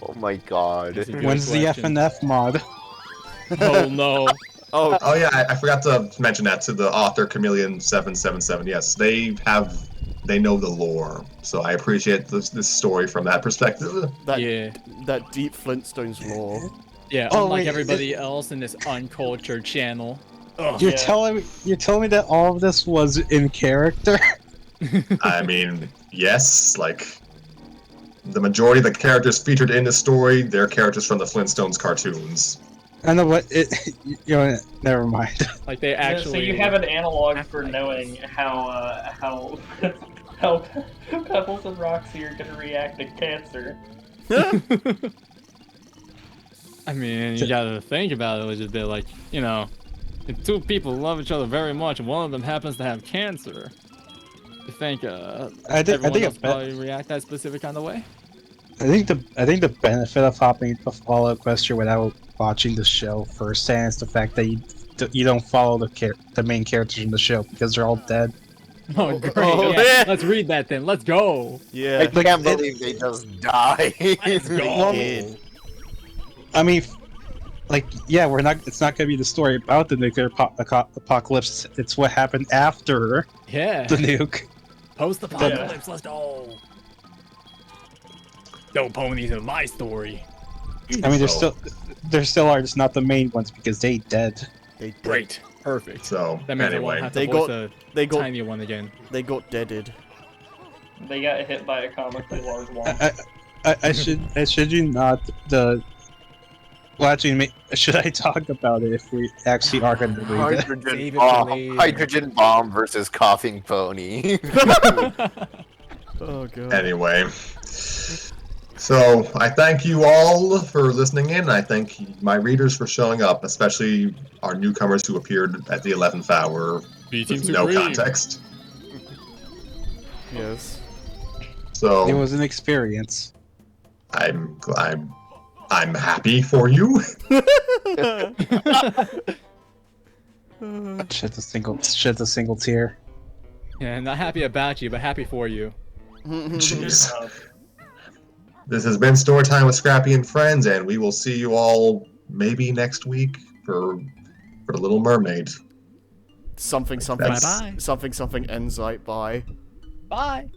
Oh my god. That's a good When's the question. FNF mod? Oh no. Oh, Oh yeah, I forgot to mention that to the author Chameleon777. Yes, they know the lore, so I appreciate this story from that perspective. that Yeah. that deep Flintstones lore. Yeah, Oh, unlike wait, everybody else in this uncultured channel. Ugh. You're Yeah. telling me that all of this was in character? I mean, yes, like the majority of the characters featured in the story, they're characters from the Flintstones cartoons. I know, but never mind. Like they So actually. you have an analog act for like knowing this. how Pebbles and Roxy are gonna react to cancer. I mean, you gotta think about it, which is a bit like, if two people love each other very much and one of them happens to have cancer, you think I think everyone else a probably react that specific kind of way? I think the benefit of hopping into Fallout Equestria without watching the show firsthand is the fact that you don't follow the main characters in the show because they're all dead. Oh, great. Oh, yeah. yeah. Let's read that then. Let's go. Yeah. I can't believe they just die. Let's go. Kid. I mean, yeah, it's not gonna be the story about the nuclear apocalypse. It's what happened after Yeah. the nuke. Post-apocalypse. Let's go. No ponies in my story. I mean, So- there still are just not the main ones because they dead. They did. Great. Perfect. So That means I anyway, won't have to They voice got- a They got tiny one again. they got deaded. They got hit by a comically large wall. I should you not the. Well, actually, should I talk about it if we actually are going to read it? Save Hydrogen it for bomb, later. hydrogen bomb versus coughing pony. Oh god. anyway. So I thank you all for listening in. I thank my readers for showing up, especially our newcomers who appeared at the 11th hour B-Team with no Supreme. context. Yes. It So was an experience. I'm happy for you. Shed a single tear. Yeah, not happy about you, but happy for you. Jeez. Uh, This has been Story Time with Scrappy and Friends, and we will see you all maybe next week for The Little Mermaid. Something That's- something Enzite. Bye. Bye.